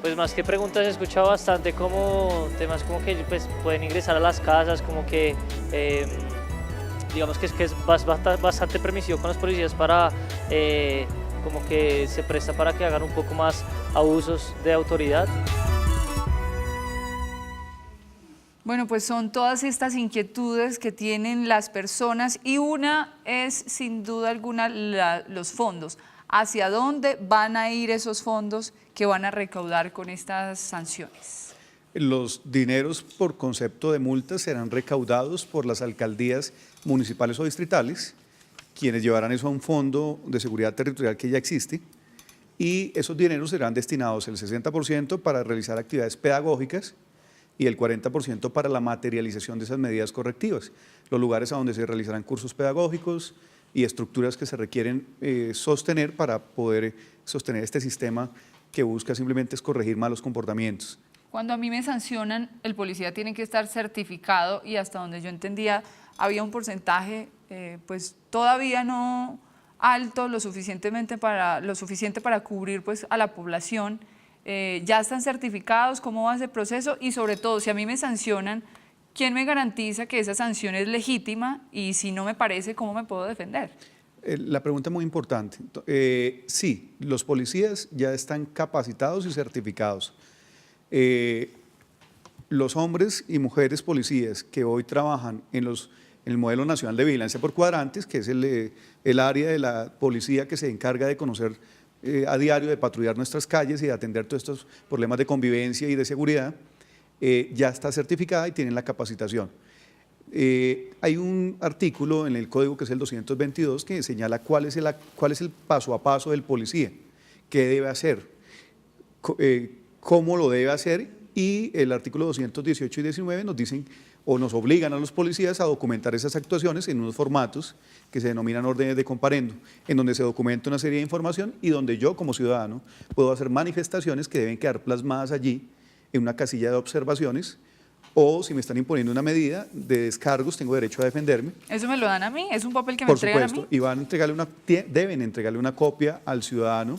Pues más que preguntas he escuchado bastante como temas como que pues, pueden ingresar a las casas, como que digamos que es bastante permisivo con los policías para como que se presta para que hagan un poco más abusos de autoridad. Bueno, pues son todas estas inquietudes que tienen las personas y una es sin duda alguna los fondos. ¿Hacia dónde van a ir esos fondos que van a recaudar con estas sanciones? Los dineros por concepto de multas serán recaudados por las alcaldías municipales o distritales, quienes llevarán eso a un fondo de seguridad territorial que ya existe, y esos dineros serán destinados el 60% para realizar actividades pedagógicas y el 40% para la materialización de esas medidas correctivas, los lugares a donde se realizarán cursos pedagógicos y estructuras que se requieren sostener para poder sostener este sistema que busca simplemente es corregir malos comportamientos. Cuando a mí me sancionan, el policía tiene que estar certificado y hasta donde yo entendía había un porcentaje pues todavía no alto, lo suficiente para cubrir pues a la población. ¿Ya están certificados? ¿Cómo va ese proceso? Y sobre todo, si a mí me sancionan, ¿quién me garantiza que esa sanción es legítima? Y si no me parece, ¿cómo me puedo defender? La pregunta es muy importante. Sí, los policías ya están capacitados y certificados. Los hombres y mujeres policías que hoy trabajan en el modelo nacional de vigilancia por cuadrantes, que es el área de la policía que se encarga de conocer a diario, de patrullar nuestras calles y de atender todos estos problemas de convivencia y de seguridad, ya está certificada y tienen la capacitación. Hay un artículo en el código que es el 222 que señala cuál es el paso a paso del policía, qué debe hacer, cómo lo debe hacer, y el artículo 218 y 19 nos dicen o nos obligan a los policías a documentar esas actuaciones en unos formatos que se denominan órdenes de comparendo, en donde se documenta una serie de información y donde yo como ciudadano puedo hacer manifestaciones que deben quedar plasmadas allí en una casilla de observaciones, o si me están imponiendo una medida de descargos, tengo derecho a defenderme. ¿Eso me lo dan a mí? ¿Es un papel que me entregan a mí? Por supuesto, y deben entregarle una copia al ciudadano.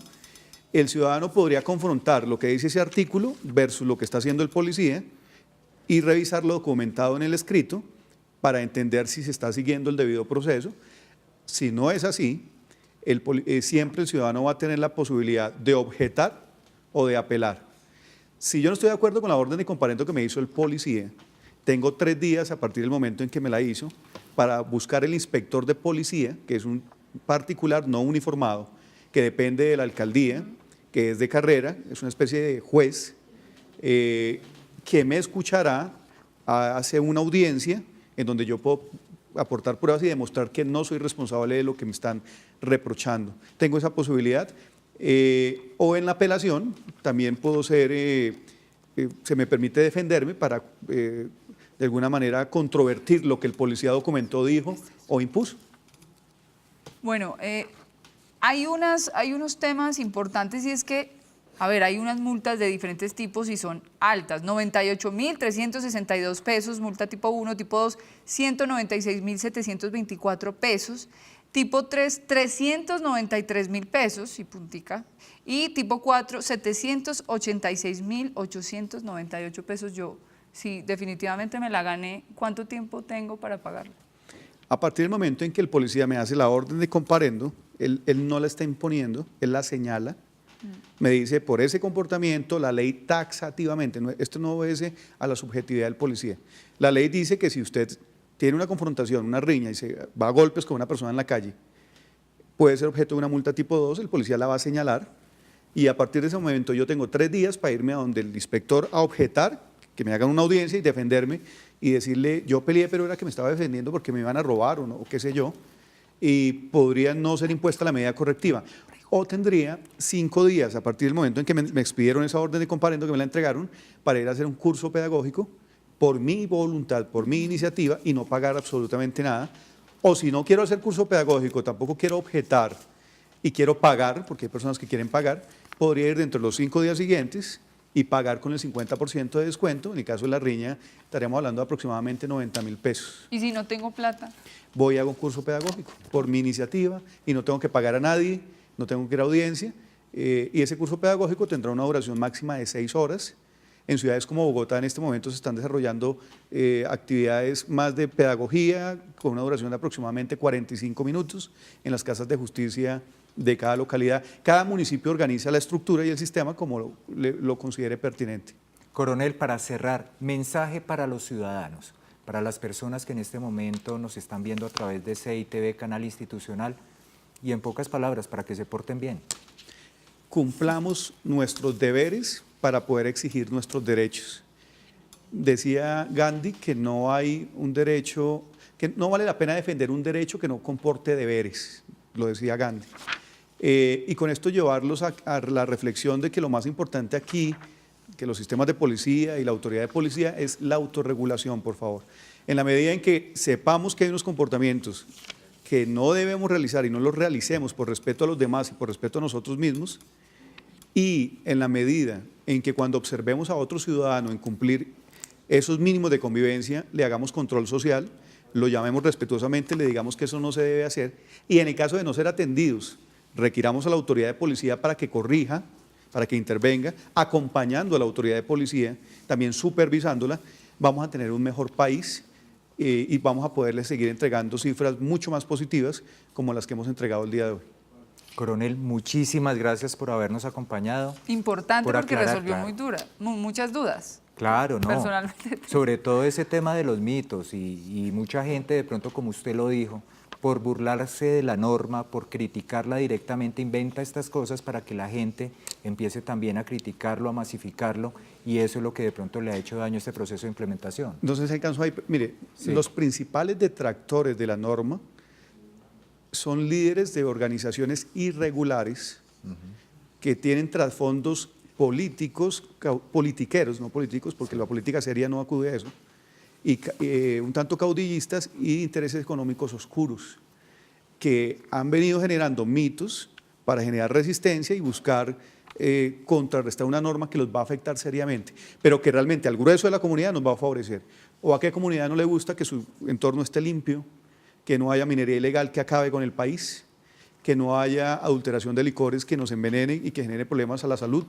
El ciudadano podría confrontar lo que dice ese artículo versus lo que está haciendo el policía y revisar lo documentado en el escrito para entender si se está siguiendo el debido proceso. Si no es así, siempre el ciudadano va a tener la posibilidad de objetar o de apelar. Si yo no estoy de acuerdo con la orden de comparendo que me hizo el policía, tengo 3 días a partir del momento en que me la hizo para buscar el inspector de policía, que es un particular no uniformado, que depende de la alcaldía, que es de carrera, es una especie de juez, que me escuchará, hace una audiencia en donde yo puedo aportar pruebas y demostrar que no soy responsable de lo que me están reprochando. Tengo esa posibilidad. O en la apelación también puedo ser, se me permite defenderme para de alguna manera controvertir lo que el policía documentó, dijo o impuso. Bueno, hay unos temas importantes y es que, a ver, hay unas multas de diferentes tipos y son altas. 98.362 pesos, multa tipo 1, tipo 2, 196.724 pesos. Tipo 3, 393.000 pesos y puntica. Y tipo 4, 786.898 pesos. Yo, sí, definitivamente me la gané. ¿Cuánto tiempo tengo para pagarla? A partir del momento en que el policía me hace la orden de comparendo, él no la está imponiendo, él la señala. Me dice, por ese comportamiento, la ley taxativamente, esto no obedece a la subjetividad del policía. La ley dice que si usted tiene una confrontación, una riña y se va a golpes con una persona en la calle, puede ser objeto de una multa tipo 2, el policía la va a señalar y a partir de ese momento yo tengo 3 días para irme a donde el inspector a objetar, que me hagan una audiencia y defenderme y decirle, yo peleé pero era que me estaba defendiendo porque me iban a robar o, no, o qué sé yo, y podría no ser impuesta la medida correctiva. o tendría 5 días a partir del momento en que me expidieron esa orden de comparendo, que me la entregaron, para ir a hacer un curso pedagógico por mi voluntad, por mi iniciativa y no pagar absolutamente nada. O si no quiero hacer curso pedagógico, tampoco quiero objetar y quiero pagar, porque hay personas que quieren pagar, podría ir dentro de los 5 días siguientes y pagar con el 50% de descuento. En el caso de la riña, estaríamos hablando de aproximadamente 90.000 pesos. ¿Y si no tengo plata? Voy a hacer un curso pedagógico por mi iniciativa y no tengo que pagar a nadie, no tengo que ir a audiencia, y ese curso pedagógico tendrá una duración máxima de 6 horas. En ciudades como Bogotá en este momento se están desarrollando actividades más de pedagogía con una duración de aproximadamente 45 minutos en las casas de justicia de cada localidad. Cada municipio organiza la estructura y el sistema como lo considere pertinente. Coronel, para cerrar, mensaje para los ciudadanos, para las personas que en este momento nos están viendo a través de CITV, canal institucional, y en pocas palabras, para que se porten bien. Cumplamos nuestros deberes para poder exigir nuestros derechos. Decía Gandhi que no hay un derecho, que no vale la pena defender un derecho que no comporte deberes, lo decía Gandhi. Y con esto llevarlos a la reflexión de que lo más importante aquí, que los sistemas de policía y la autoridad de policía, es la autorregulación, por favor. En la medida en que sepamos que hay unos comportamientos que no debemos realizar y no los realicemos por respeto a los demás y por respeto a nosotros mismos, y en la medida en que cuando observemos a otro ciudadano en cumplir esos mínimos de convivencia, le hagamos control social, lo llamemos respetuosamente, le digamos que eso no se debe hacer, y en el caso de no ser atendidos, requiramos a la autoridad de policía para que corrija, para que intervenga, acompañando a la autoridad de policía, también supervisándola, vamos a tener un mejor país y vamos a poderle seguir entregando cifras mucho más positivas como las que hemos entregado el día de hoy. Coronel, muchísimas gracias por habernos acompañado. Importante por porque aclarar, resolvió muchas dudas. Claro, no. Personalmente. Sobre todo ese tema de los mitos y mucha gente, de pronto, como usted lo dijo, por burlarse de la norma, por criticarla directamente, inventa estas cosas para que la gente empiece también a criticarlo, a masificarlo, y eso es lo que de pronto le ha hecho daño a este proceso de implementación. Entonces, alcanzó ahí, mire, Sí. Los principales detractores de la norma son líderes de organizaciones irregulares que tienen trasfondos políticos, politiqueros, no políticos, porque la política seria no acude a eso, y un tanto caudillistas y intereses económicos oscuros, que han venido generando mitos para generar resistencia y buscar contrarrestar una norma que los va a afectar seriamente, pero que realmente al grueso de la comunidad nos va a favorecer. ¿O a qué comunidad no le gusta que su entorno esté limpio, que no haya minería ilegal que acabe con el país, que no haya adulteración de licores que nos envenenen y que genere problemas a la salud,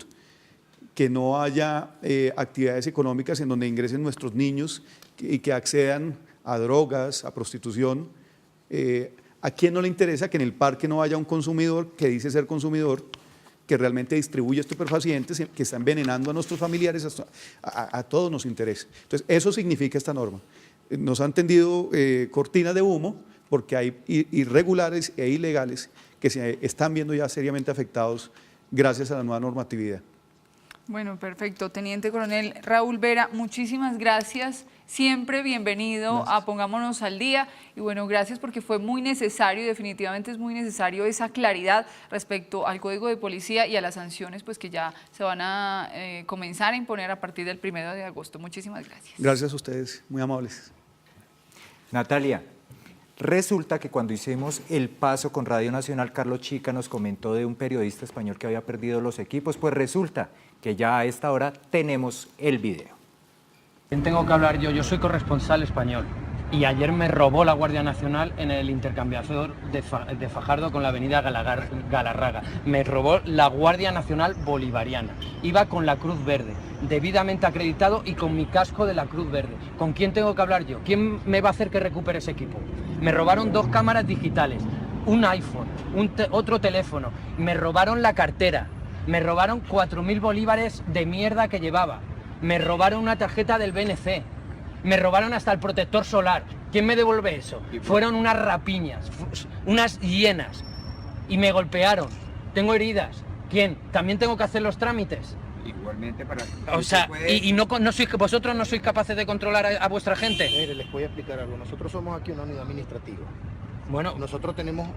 que no haya actividades económicas en donde ingresen nuestros niños y que accedan a drogas, a prostitución? ¿A quién no le interesa que en el parque no haya un consumidor que dice ser consumidor, que realmente distribuye estupefacientes, que está envenenando a nuestros familiares? A todos nos interesa. Entonces, eso significa esta norma. Nos han tendido cortinas de humo porque hay irregulares e ilegales que se están viendo ya seriamente afectados gracias a la nueva normatividad. Bueno, perfecto. Teniente Coronel Raúl Vera, muchísimas gracias. Siempre bienvenido a Pongámonos al Día. Y bueno, gracias porque fue muy necesario, definitivamente es muy necesario esa claridad respecto al Código de Policía y a las sanciones pues que ya se van a comenzar a imponer a partir del 1 de agosto. Muchísimas gracias. Gracias a ustedes, muy amables. Natalia, resulta que cuando hicimos el paso con Radio Nacional, Carlos Chica nos comentó de un periodista español que había perdido los equipos, pues resulta que ya a esta hora tenemos el video. Tengo que hablar yo soy corresponsal español y ayer me robó la Guardia Nacional en el intercambiador de Fajardo con la avenida Galarraga. Me robó la Guardia Nacional Bolivariana. Iba con la Cruz Verde, debidamente acreditado y con mi casco de la Cruz Verde. ¿Con quién tengo que hablar yo? ¿Quién me va a hacer que recupere ese equipo? Me robaron 2 cámaras digitales, un iPhone, otro teléfono, me robaron la cartera, me robaron 4.000 bolívares de mierda que llevaba, me robaron una tarjeta del BNC, me robaron hasta el protector solar. ¿Quién me devuelve eso? Fueron unas rapiñas, unas hienas y me golpearon. Tengo heridas. ¿Quién? ¿También tengo que hacer los trámites? Igualmente para... O sea, y no sois, vosotros no sois capaces de controlar a vuestra gente. Mire, les voy a explicar algo. Nosotros somos aquí una unidad administrativa. Bueno, nosotros tenemos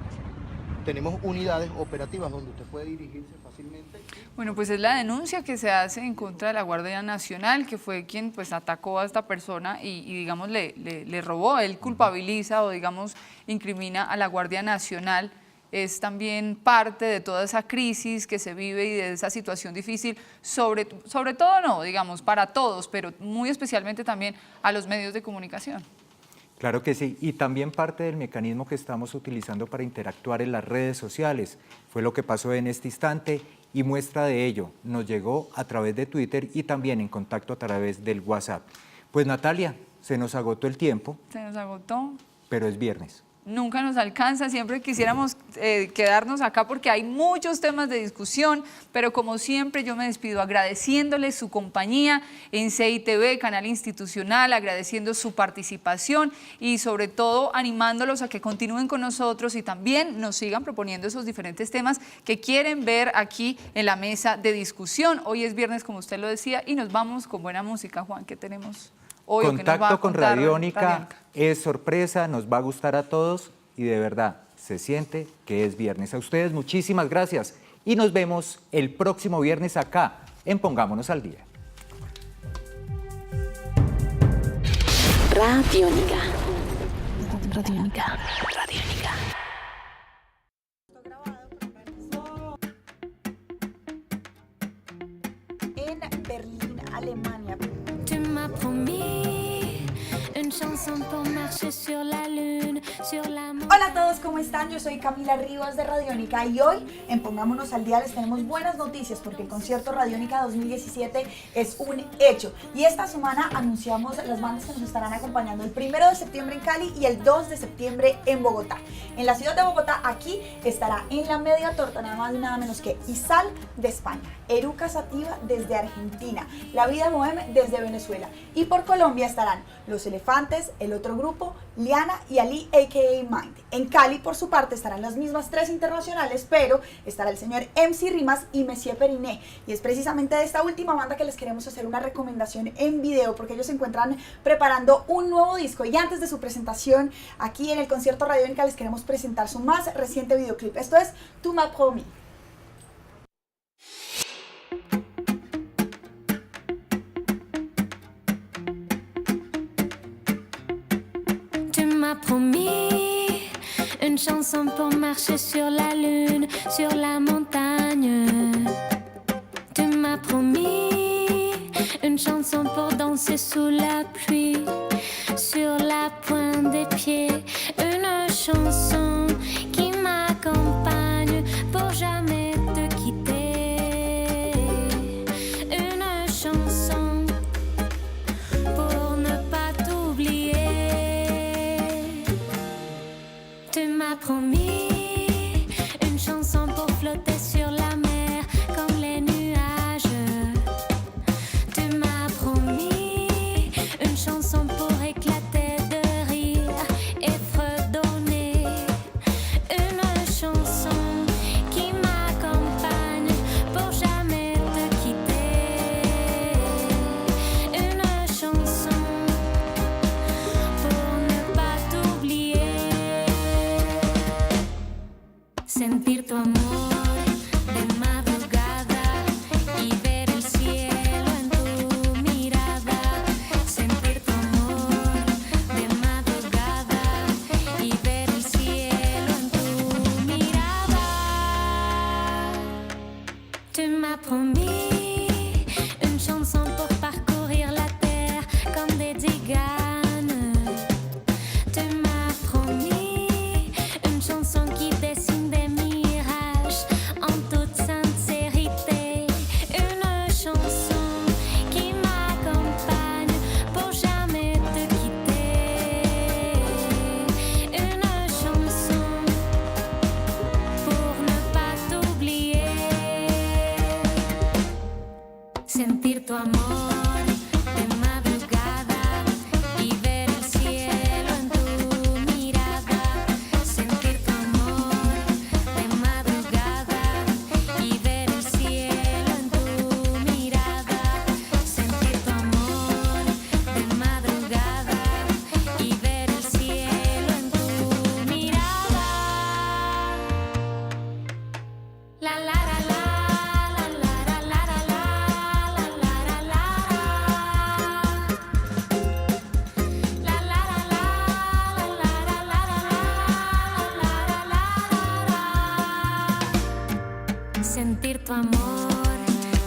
tenemos unidades operativas donde usted puede dirigirse fácilmente. Bueno, pues es la denuncia que se hace en contra de la Guardia Nacional, que fue quien pues atacó a esta persona y digamos le robó. Él culpabiliza o digamos incrimina a la Guardia Nacional. Es también parte de toda esa crisis que se vive y de esa situación difícil, sobre todo no, digamos, para todos, pero muy especialmente también a los medios de comunicación. Claro que sí, y también parte del mecanismo que estamos utilizando para interactuar en las redes sociales. Fue lo que pasó en este instante y muestra de ello nos llegó a través de Twitter y también en contacto a través del WhatsApp. Pues Natalia, se nos agotó el tiempo. Se nos agotó. Pero es viernes. Nunca nos alcanza, siempre quisiéramos quedarnos acá porque hay muchos temas de discusión, pero como siempre yo me despido agradeciéndoles su compañía en CITV, canal institucional, agradeciendo su participación y sobre todo animándolos a que continúen con nosotros y también nos sigan proponiendo esos diferentes temas que quieren ver aquí en la mesa de discusión. Hoy es viernes, como usted lo decía, y nos vamos con buena música. Juan, ¿qué tenemos? Contacto con Radiónica es sorpresa, nos va a gustar a todos y de verdad se siente que es viernes. A ustedes muchísimas gracias y nos vemos el próximo viernes acá en Pongámonos al Día. Radiónica. Radiónica. Radiónica. En Berlín, Alemania. Tu m'as promis une chanson pour marcher sur la lune, sur la montagne. Hola a todos, ¿cómo están? Yo soy Camila Rivas de Radiónica y hoy en Pongámonos al Día les tenemos buenas noticias porque el concierto Radiónica 2017 es un hecho. Y esta semana anunciamos las bandas que nos estarán acompañando el 1 de septiembre en Cali y el 2 de septiembre en Bogotá. En la ciudad de Bogotá, aquí estará en la media torta nada más y nada menos que Izal de España, Eruca Sativa desde Argentina, La Vida Bohème desde Venezuela y por Colombia estarán Los Elefantes, El Otro Grupo, Liana y Ali a.k.a. Mind. En Cali, por su parte, estarán las mismas tres internacionales, pero estará el señor MC Rimas y Monsieur Periné. Y es precisamente de esta última banda que les queremos hacer una recomendación en video, porque ellos se encuentran preparando un nuevo disco. Y antes de su presentación, aquí en el concierto Radiónica, les queremos presentar su más reciente videoclip. Esto es Tu m'as promis. Tu m'as promis une chanson pour marcher sur la lune, sur la montagne. Tu m'as promis une chanson pour danser sous la pluie, sur la pointe des pieds. Une chanson qui m'accompagne pour jamais te quitter. Une chanson pour ne pas t'oublier. Tu m'as promis une chanson pour flotter sur la mer comme les nuages. Tu m'as promis une chanson pour éclater de rire et fredonner. Une chanson qui m'accompagne pour jamais te quitter. Une chanson pour ne pas t'oublier. Sentir tu amor de madrugada y ver el cielo en tu mirada. Sentir tu amor de madrugada y ver el cielo en tu mirada. Tu m'as promis une chanson pour parcourir la terre comme des diganes. Tu m'as promis une chanson qui dessine des miracles sentir tu amor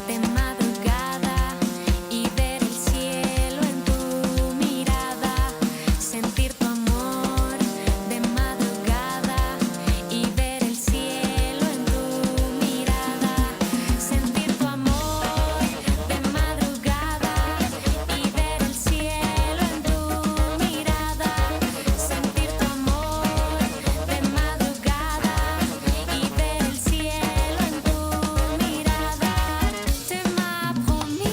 de madrugada y ver el cielo en tu mirada, sentir tu amor de madrugada y ver el cielo en tu mirada, sentir tu amor de madrugada y ver el cielo en tu mirada, sentir tu amor de madrugada y ver el cielo en tu mirada. Tu m'as promis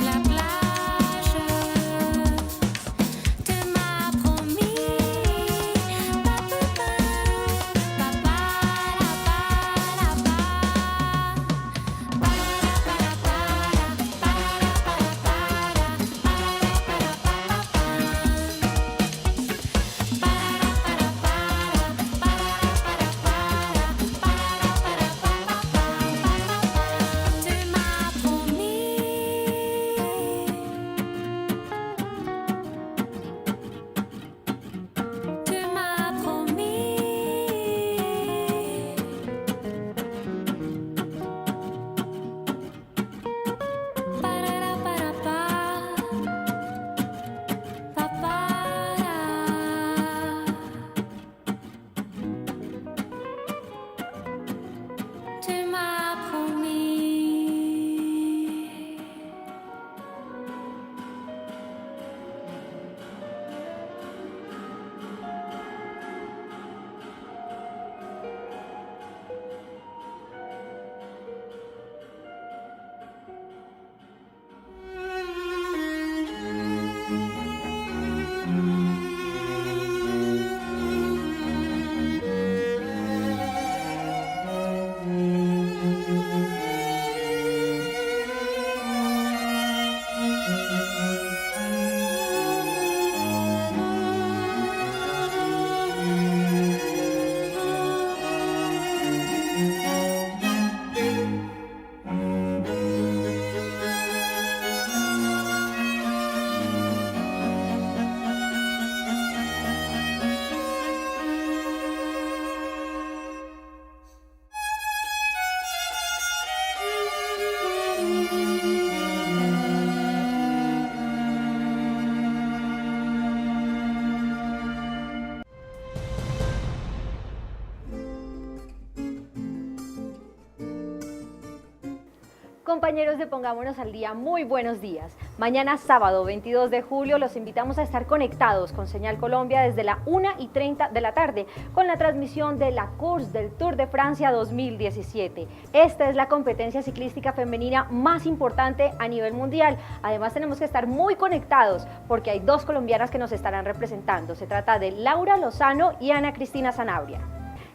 la plage, tu m'as promis tu m'as promis para para tu m'as promis. Compañeros de Pongámonos al Día, muy buenos días. Mañana sábado 22 de julio los invitamos a estar conectados con Señal Colombia desde la 1:30 de la tarde con la transmisión de la Course del Tour de Francia 2017. Esta es la competencia ciclística femenina más importante a nivel mundial. Además tenemos que estar muy conectados porque hay dos colombianas que nos estarán representando. Se trata de Laura Lozano y Ana Cristina Sanabria.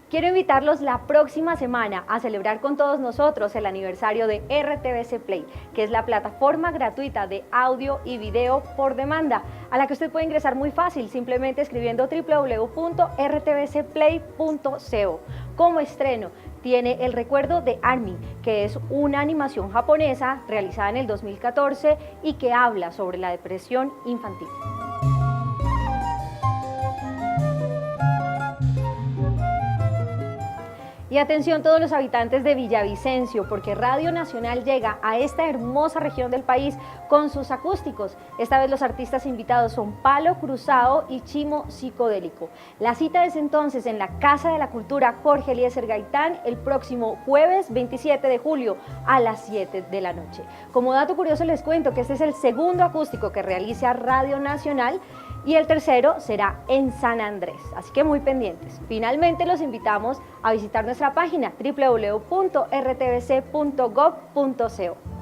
Quiero invitarlos la próxima semana a celebrar con todos nosotros el aniversario de RTVC Play, que es la plataforma gratuita de audio y video por demanda, a la que usted puede ingresar muy fácil, simplemente escribiendo www.rtvcplay.co. Como estreno, tiene El Recuerdo de Armin, que es una animación japonesa realizada en el 2014 y que habla sobre la depresión infantil. Y atención todos los habitantes de Villavicencio, porque Radio Nacional llega a esta hermosa región del país con sus acústicos. Esta vez los artistas invitados son Palo Cruzado y Chimo Psicodélico. La cita es entonces en la Casa de la Cultura Jorge Eliezer Gaitán el próximo jueves 27 de julio a las 7 de la noche. Como dato curioso les cuento que este es el segundo acústico que realiza Radio Nacional y el tercero será en San Andrés, así que muy pendientes. Finalmente los invitamos a visitar nuestra página www.rtvc.gov.co.